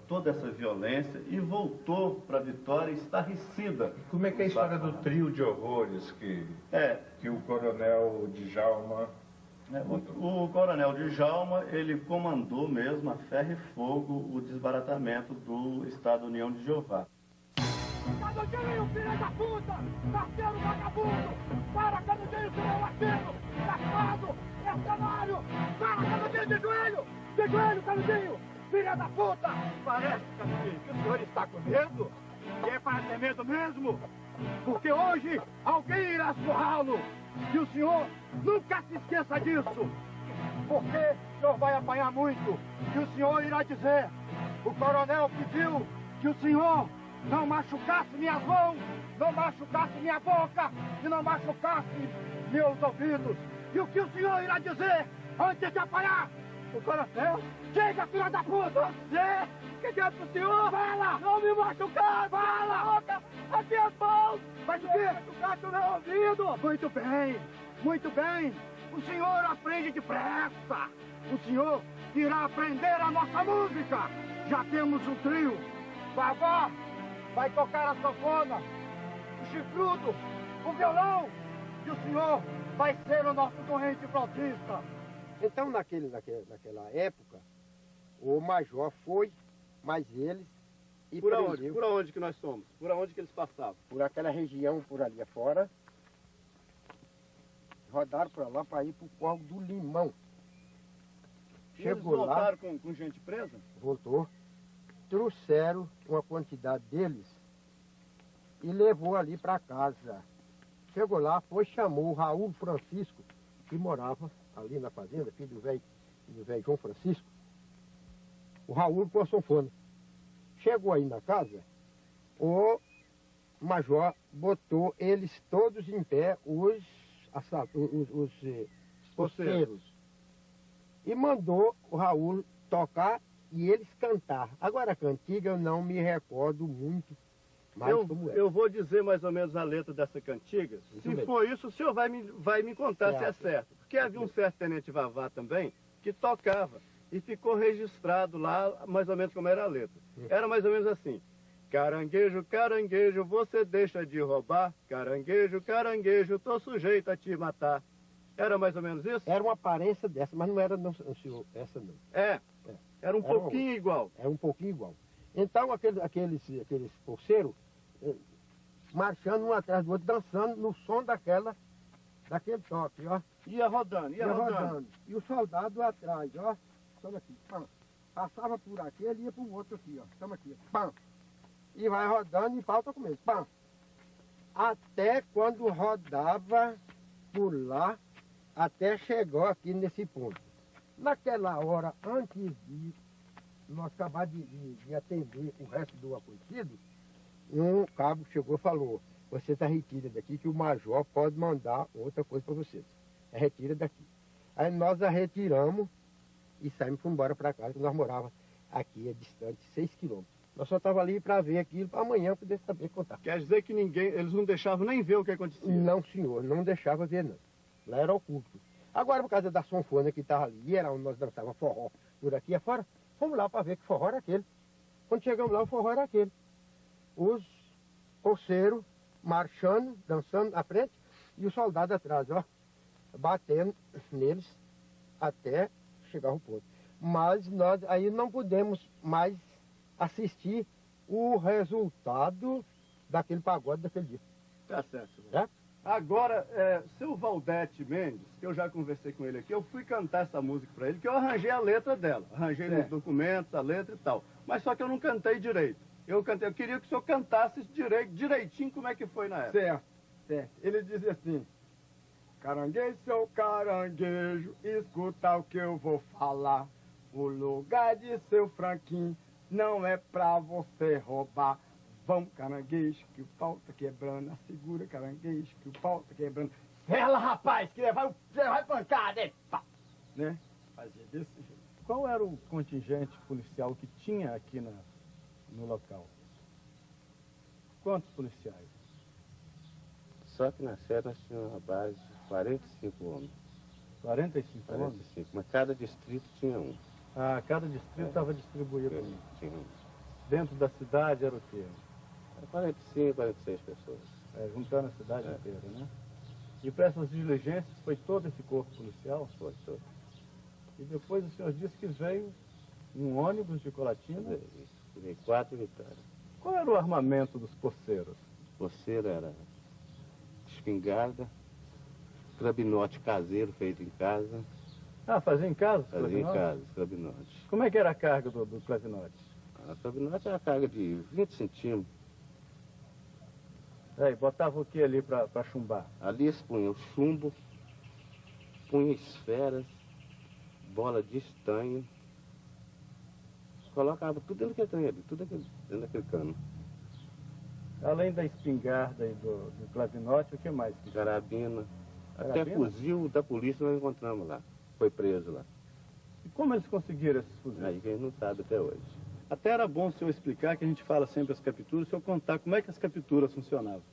toda essa violência e voltou para a Vitória estarrecida. E como é que é a história do trio de horrores que o coronel Djalma... O coronel Djalma, ele comandou mesmo a ferro e fogo o desbaratamento do Estado União de Jeová. Canudinho, filha da puta! Parceiro vagabundo! Para, Canudinho, seu latino! Safado! Mercenário! Para, Canudinho, de joelho! De joelho, Canudinho! Filha da puta! Parece, Canudinho, que o senhor está com medo. E é para ter medo mesmo? Porque hoje alguém irá surrá-lo! E o senhor nunca se esqueça disso! Porque o senhor vai apanhar muito! E o senhor irá dizer: o coronel pediu que o senhor não machucasse minhas mãos, não machucasse minha boca e não machucasse meus ouvidos. E o que o senhor irá dizer antes de apanhar? O coronel? Chega, filha da puta! Você? O que é pro senhor? Fala! Não me machucar! Fala! Aqui as mãos! Mas o quê? Machucar o meu ouvido! Muito bem, muito bem! O senhor aprende depressa! O senhor irá aprender a nossa música! Já temos um trio! Vavá vai tocar a sanfona, o chifrudo, o violão, e o senhor vai ser o nosso corrente flautista. Então, naquela época, o major foi, mas eles... E por onde? Por onde que nós somos? Por onde que eles passavam? Por aquela região, por ali afora. Rodaram para lá para ir para o Córrego do Limão. Chegou eles voltaram lá, com gente presa? Voltou. Trouxeram uma quantidade deles e levou ali para casa. Chegou lá, chamou o Raul Francisco, que morava ali na fazenda, filho do velho João Francisco. O Raul com a sanfona. Chegou aí na casa, o major botou eles todos em pé, os poceiros, e mandou o Raul tocar e eles cantar. Agora a cantiga eu não me recordo muito mais como é. Eu vou dizer mais ou menos a letra dessa cantiga. Se for isso, o senhor vai me contar se é certo. Porque havia um certo tenente Vavá também que tocava e ficou registrado lá mais ou menos como era a letra. Era mais ou menos assim: caranguejo, caranguejo, você deixa de roubar. Caranguejo, caranguejo, tô sujeito a te matar. Era mais ou menos isso? Era uma aparência dessa, mas não era senhor, essa não. Era um pouquinho igual. Era um pouquinho igual. Então aqueles poceiros marchando um atrás do outro, dançando no som daquele toque, ó. Ia rodando. E o soldado atrás, ó. Estamos aqui, pam. Passava por aqui, ele ia para o outro aqui, ó. Estamos aqui, pam. E vai rodando e falta com ele, pam. Até quando rodava por lá, até chegou aqui nesse ponto. Naquela hora, antes de nós acabamos de atender o resto do acontecido, um cabo chegou e falou, você está retira daqui que o major pode mandar outra coisa para vocês. Retira daqui. Aí nós a retiramos e saímos embora para casa, que nós morávamos aqui, distante 6 quilômetros. Nós só estávamos ali para ver aquilo, para amanhã poder saber contar. Quer dizer que eles não deixavam nem ver o que acontecia? Não, senhor, não deixava ver não. Lá era oculto. Agora, por causa da sanfona que estava ali, era onde nós dançávamos forró por aqui afora, fomos lá para ver que forró era aquele. Quando chegamos lá, o forró era aquele. Os pulseiros marchando, dançando à frente, e o soldado atrás, ó, batendo neles até chegar ao ponto. Mas nós aí não podemos mais assistir o resultado daquele pagode daquele dia. Tá certo. É? Agora, seu Valdete Mendes, que eu já conversei com ele aqui, eu fui cantar essa música para ele, que eu arranjei a letra dela. Arranjei nos documentos, a letra e tal. Mas só que eu não cantei direito. Eu queria que o senhor cantasse direitinho como é que foi na época. Certo, certo. Ele dizia assim, caranguejo, seu caranguejo, escuta o que eu vou falar. O lugar de seu franquinho não é pra você roubar. Vamos, caranguejo, que o pau tá quebrando. Assegura, caranguejo, que o pau tá quebrando. Ela, rapaz, que vai pancada, é pá. Né? Fazia desse jeito. Qual era o contingente policial que tinha aqui no local? Quantos policiais? Só que na Serra nós tínhamos uma base de 45 homens. 45 homens? 45, mas cada distrito tinha um. Ah, cada distrito estava distribuído. Tinha um. Dentro da cidade era o quê? Era 45, 46 pessoas. Juntando a cidade inteira, né? E para essas diligências foi todo esse corpo policial? Foi todo. E depois o senhor disse que veio um ônibus de Colatina? Veio 4 militares. Qual era o armamento dos poceiros? Poceiro era espingarda, crabinote caseiro feito em casa. Ah, fazia em casa? Fazia em casa, crabinote. Como é que era a carga do crabinote? A crabinote era a carga de 20 centímetros. E botava o que ali para chumbar? Ali eles punham chumbo, punham esferas, bola de estanho. Colocava tudo dentro daquele trem ali, tudo dentro daquele cano. Além da espingarda e do clavinote, o que mais? Carabina. Até fuzil da polícia nós encontramos lá. Foi preso lá. E como eles conseguiram esses fuzis? Aí que a gente não sabe até hoje. Até era bom o senhor explicar, que a gente fala sempre as capturas, o senhor contar como é que as capturas funcionavam.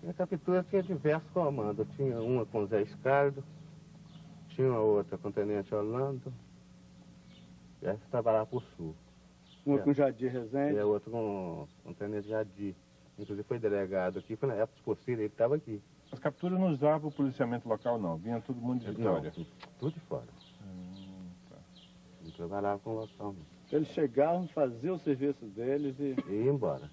A captura tinha diversos comandos. Tinha uma com Zé Escardo, tinha uma outra com o Tenente Orlando, e essa trabalhava por sul. Uma com Jadir Rezende? E a outra com o Tenente Jadir. Inclusive foi delegado aqui, foi na época dos Poceiros, ele estava aqui. As capturas não usavam o policiamento local, não. Vinha todo mundo de Vitória. Não, tudo de fora. Tá. Não trabalhava com o local, não. Eles chegavam, faziam o serviço deles e iam embora.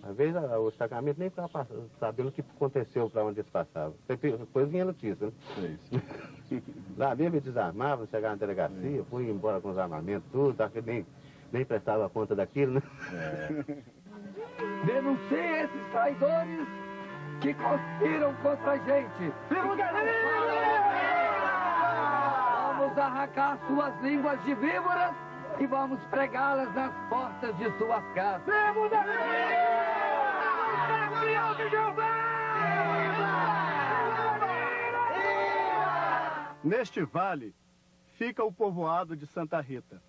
Às vezes o destacamento nem ficava sabendo o que aconteceu para onde eles passavam. Depois vinha notícia, né? Lá mesmo eles desarmavam, chegavam na delegacia, iam embora com os armamentos, tudo, nem prestava conta daquilo, né? Denuncie esses traidores que conspiram contra a gente. Vamos arrancar suas línguas de víboras e vamos pregá-las nas portas de suas casas. Neste vale fica o povoado de Santa Rita.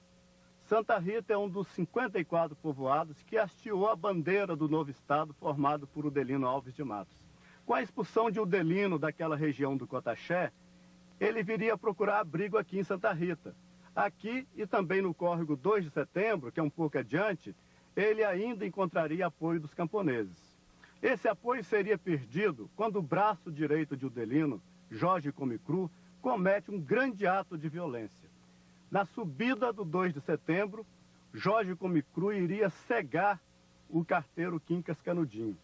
Santa Rita é um dos 54 povoados que hasteou a bandeira do novo estado formado por Udelino Alves de Matos. Com a expulsão de Udelino daquela região do Cotaxé, ele viria procurar abrigo aqui em Santa Rita. Aqui e também no córrego 2 de setembro, que é um pouco adiante, ele ainda encontraria apoio dos camponeses. Esse apoio seria perdido quando o braço direito de Udelino, Jorge Comicru, comete um grande ato de violência. Na subida do 2 de setembro, Jorge Comicru iria cegar o carteiro Quincas Canudinho.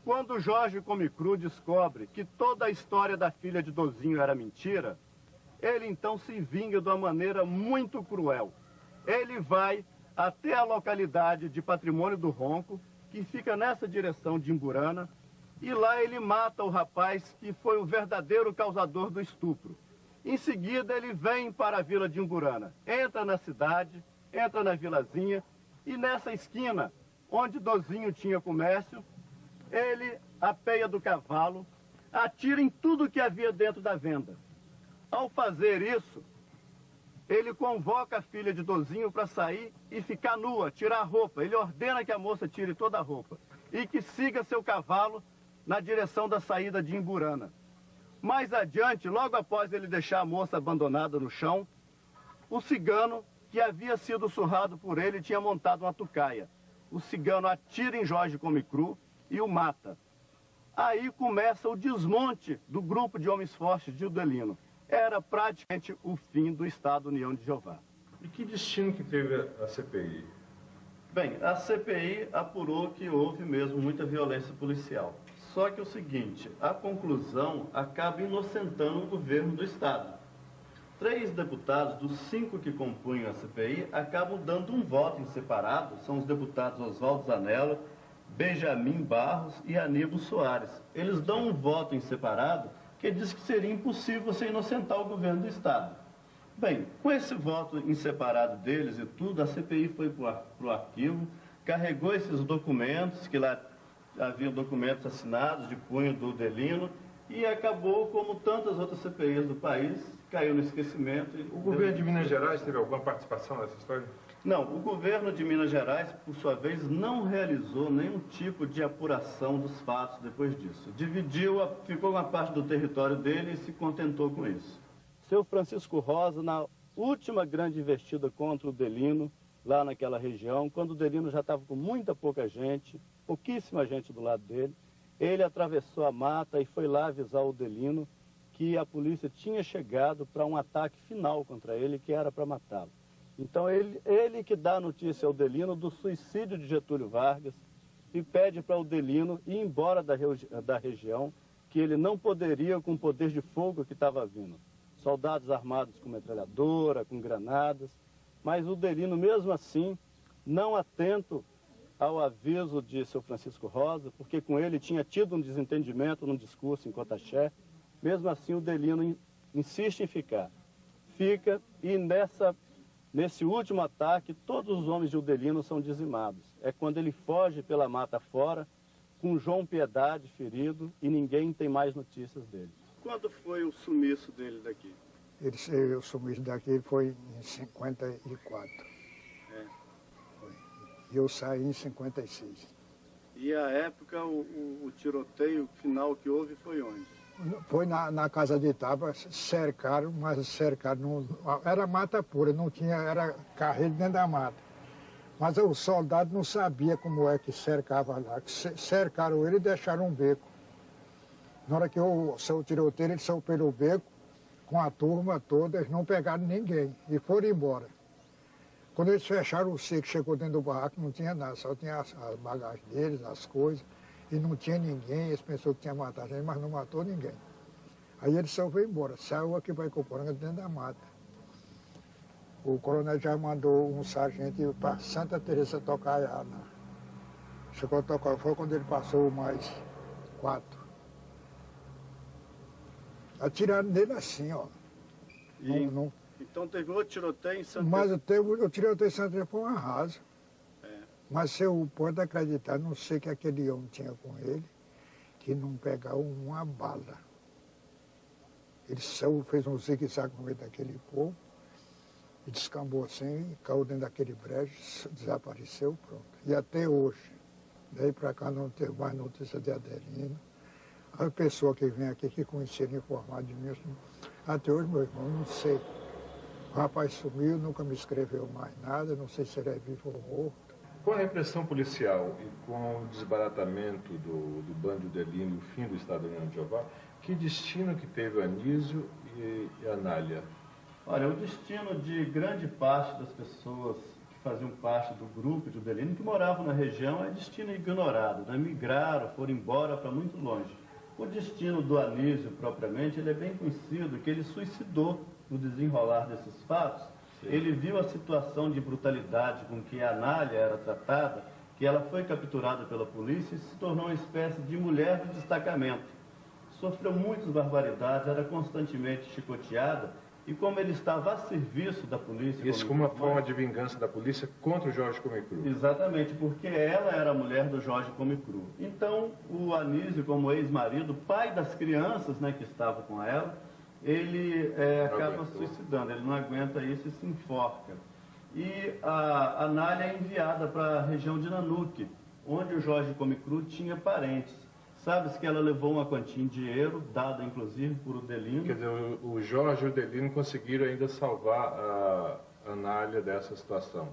Quando Jorge Comicru descobre que toda a história da filha de Dozinho era mentira, ele então se vinga de uma maneira muito cruel. Ele vai até a localidade de Patrimônio do Ronco, que fica nessa direção de Imburana, e lá ele mata o rapaz que foi o verdadeiro causador do estupro. Em seguida, ele vem para a vila de Imburana, entra na cidade, entra na vilazinha, e nessa esquina, onde Dozinho tinha comércio, ele apeia do cavalo, atira em tudo que havia dentro da venda. Ao fazer isso, ele convoca a filha de Dozinho para sair e ficar nua, tirar a roupa. Ele ordena que a moça tire toda a roupa e que siga seu cavalo na direção da saída de Imburana. Mais adiante, logo após ele deixar a moça abandonada no chão, o cigano, que havia sido surrado por ele, tinha montado uma tucaia. O cigano atira em Jorge Comecru e o mata. Aí começa o desmonte do grupo de homens fortes de Udelino. Era praticamente o fim do Estado União de Jeová. E que destino que teve a CPI? Bem, a CPI apurou que houve mesmo muita violência policial. Só que é o seguinte, a conclusão acaba inocentando o governo do Estado. 3 deputados dos 5 que compunham a CPI acabam dando um voto em separado. São os deputados Oswaldo Zanella, Benjamin Barros e Aníbal Soares. Eles dão um voto em separado que diz que seria impossível você inocentar o governo do Estado. Bem, com esse voto em separado deles e tudo, a CPI foi para o arquivo, carregou esses documentos, que lá haviam documentos assinados de punho do Udelino, e acabou, como tantas outras CPIs do país, caiu no esquecimento. O governo de Minas Gerais teve alguma participação nessa história? Não, o governo de Minas Gerais, por sua vez, não realizou nenhum tipo de apuração dos fatos depois disso. Ficou uma parte do território dele e se contentou com isso. Seu Francisco Rosa, na última grande investida contra o Udelino, lá naquela região, quando o Udelino já estava com muita pouca gente, pouquíssima gente do lado dele, ele atravessou a mata e foi lá avisar o Udelino que a polícia tinha chegado para um ataque final contra ele, que era para matá-lo. Então ele que dá a notícia ao Udelino do suicídio de Getúlio Vargas e pede para o Udelino ir embora da região, que ele não poderia com o poder de fogo que estava vindo. Soldados armados com metralhadora, com granadas, mas o Udelino, mesmo assim, não atento ao aviso de seu Francisco Rosa, porque com ele tinha tido um desentendimento num discurso em Cotaxé, mesmo assim o Udelino insiste em ficar. Fica e nesse último ataque, todos os homens de Udelino são dizimados. É quando ele foge pela mata fora, com João Piedade ferido, e ninguém tem mais notícias dele. Quando foi o sumiço dele daqui? O sumiço daqui foi em 54. E eu saí em 56. E a época, o tiroteio final que houve foi onde? Foi na casa de Itaba, cercaram, mas cercaram, não, era mata pura, não tinha, era carreiro dentro da mata. Mas o soldado não sabia como é que cercava lá. Cercaram ele e deixaram um beco. Na hora que o seu tiroteiro, ele saiu pelo beco, com a turma toda, eles não pegaram ninguém e foram embora. Quando eles fecharam o seco, chegou dentro do barraco, não tinha nada, só tinha as bagagens deles, as coisas, e não tinha ninguém, eles pensaram que tinha matado a gente, mas não matou ninguém. Aí ele só foi embora, saiu aqui para Icoporanga dentro da mata. O coronel já mandou um sargento para Santa Teresa Tocaiana. Chegou a tocar, foi quando ele passou mais 4. Atiraram nele assim, ó. Então teve outro tiroteio em Santa Teresa? Mas o tiroteio em Santa Teresa foi um arraso. Mas se eu pode acreditar, não sei que aquele homem tinha com ele, que não pegava uma bala. Ele saiu, fez um zigue-zague no meio daquele povo, e descambou assim, caiu dentro daquele brejo, desapareceu, pronto. E até hoje, daí para cá não teve mais notícia de Adelino. A pessoa que vem aqui, que conheceram informar de mim, até hoje, meu irmão, não sei. O rapaz sumiu, nunca me escreveu mais nada, não sei se ele é vivo ou morto. Com a repressão policial e com o desbaratamento do bando Udelino e o fim do Estado União de Jeová, que destino que teve o Anísio e a Anália? Olha, o destino de grande parte das pessoas que faziam parte do grupo de Udelino, que moravam na região, é destino ignorado, né? Migraram, foram embora para muito longe. O destino do Anísio, propriamente, ele é bem conhecido, que ele suicidou no desenrolar desses fatos. Sim. Ele viu a situação de brutalidade com que a Anália era tratada, que ela foi capturada pela polícia e se tornou uma espécie de mulher de destacamento. sofreu muitas barbaridades, era constantemente chicoteada, e como ele estava a serviço da polícia... Isso como uma forma de vingança da polícia contra o Jorge Comecru. Exatamente, porque ela era a mulher do Jorge Comecru. Então, o Anísio, como ex-marido, pai das crianças, né, que estavam com ela, ele acaba suicidando, ele não aguenta isso e se enforca. E a Anália é enviada para a região de Nanuque, onde o Jorge Comecru tinha parentes. Sabe-se que ela levou uma quantia em dinheiro, dada inclusive por Udelino. Quer dizer, o Jorge e o Udelino conseguiram ainda salvar a Anália dessa situação.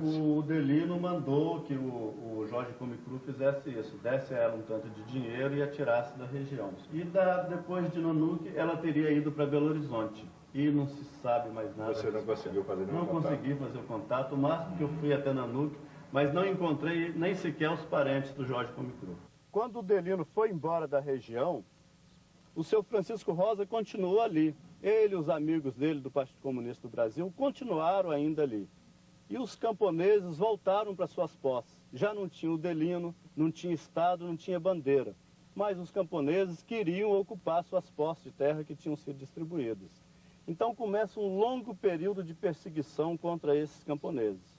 O Udelino mandou que o Jorge Comecru fizesse isso, desse a ela um tanto de dinheiro e a tirasse da região. E depois de Nanuque, ela teria ido para Belo Horizonte. E não se sabe mais nada. Você não conseguiu fazer nenhum contato? Não consegui fazer o contato, o máximo que eu fui até Nanuque, mas não encontrei nem sequer os parentes do Jorge Comecru. Quando o Udelino foi embora da região, o seu Francisco Rosa continuou ali. Ele e os amigos dele do Partido Comunista do Brasil continuaram ainda ali. E os camponeses voltaram para suas posses. Já não tinha Udelino, não tinha Estado, não tinha bandeira. Mas os camponeses queriam ocupar suas posses de terra que tinham sido distribuídas. Então começa um longo período de perseguição contra esses camponeses.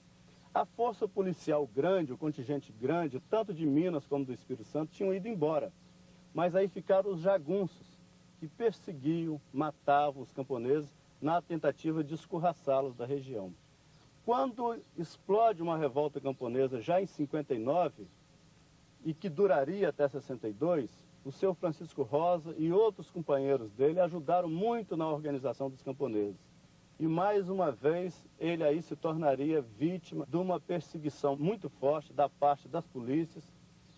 A força policial grande, o contingente grande, tanto de Minas como do Espírito Santo, tinham ido embora. Mas aí ficaram os jagunços, que perseguiam, matavam os camponeses na tentativa de escorraçá-los da região. Quando explode uma revolta camponesa já em 59, e que duraria até 62, o seu Francisco Rosa e outros companheiros dele ajudaram muito na organização dos camponeses. E mais uma vez ele aí se tornaria vítima de uma perseguição muito forte da parte das polícias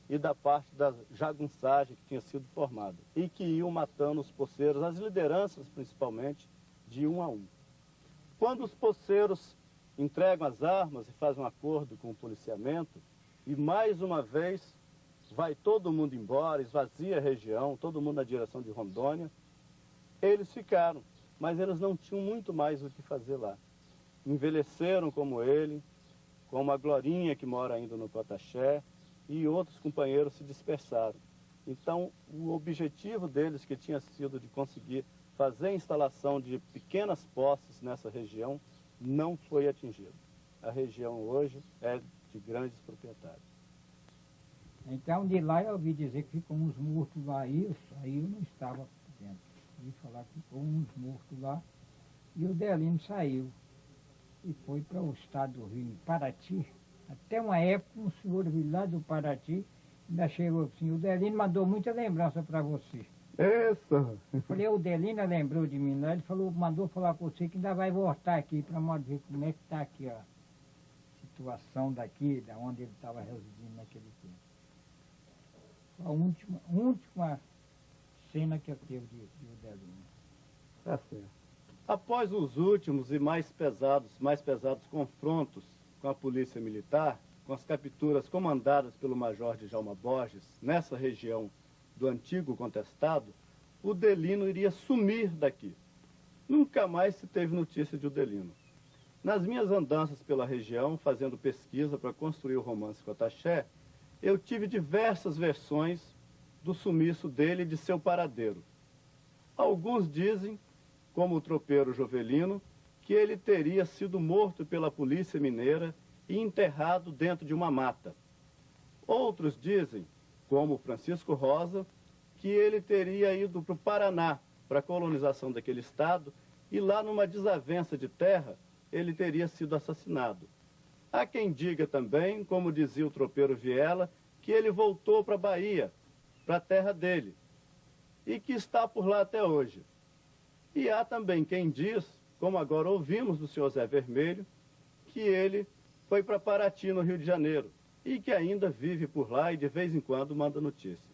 e da parte da jagunçagem que tinha sido formada. E que iam matando os poceiros, as lideranças principalmente, de um a um. Quando os poceiros entregam as armas e fazem um acordo com o policiamento, e mais uma vez vai todo mundo embora, esvazia a região, todo mundo na direção de Rondônia, eles ficaram. Mas eles não tinham muito mais o que fazer lá. Envelheceram como ele, como a Glorinha, que mora ainda no Cotaxé, e outros companheiros se dispersaram. Então, o objetivo deles, que tinha sido de conseguir fazer a instalação de pequenas posses nessa região, não foi atingido. A região hoje é de grandes proprietários. Então, de lá eu ouvi dizer que ficam uns mortos lá, isso, aí eu não estava dentro. E falar que ficou uns mortos lá, e o Delino saiu e foi para o estado do Rio, Paraty. Até uma época, um senhor lá do Paraty ainda chegou assim, o Delino mandou muita lembrança para você. Isso! Eu falei, o Delino lembrou de mim lá, ele falou, mandou falar com você que ainda vai voltar aqui para ver como é que está aqui a situação daqui, da onde ele estava residindo naquele tempo. A última cena que eu teve de Udelino. Tá certo. Após os últimos e mais pesados confrontos com a polícia militar, com as capturas comandadas pelo Major Djalma Borges, nessa região do antigo contestado, o Udelino iria sumir daqui. Nunca mais se teve notícia de Udelino. Nas minhas andanças pela região, fazendo pesquisa para construir o romance Cotaxé, eu tive diversas versões do sumiço dele e de seu paradeiro. Alguns dizem, como o tropeiro Jovelino, que ele teria sido morto pela polícia mineira e enterrado dentro de uma mata. Outros dizem, como Francisco Rosa, que ele teria ido para o Paraná, para a colonização daquele estado, e lá numa desavença de terra, ele teria sido assassinado. Há quem diga também, como dizia o tropeiro Viela, que ele voltou para a Bahia, para a terra dele, e que está por lá até hoje. E há também quem diz, como agora ouvimos do senhor Zé Vermelho, que ele foi para Paraty, no Rio de Janeiro, e que ainda vive por lá e de vez em quando manda notícias.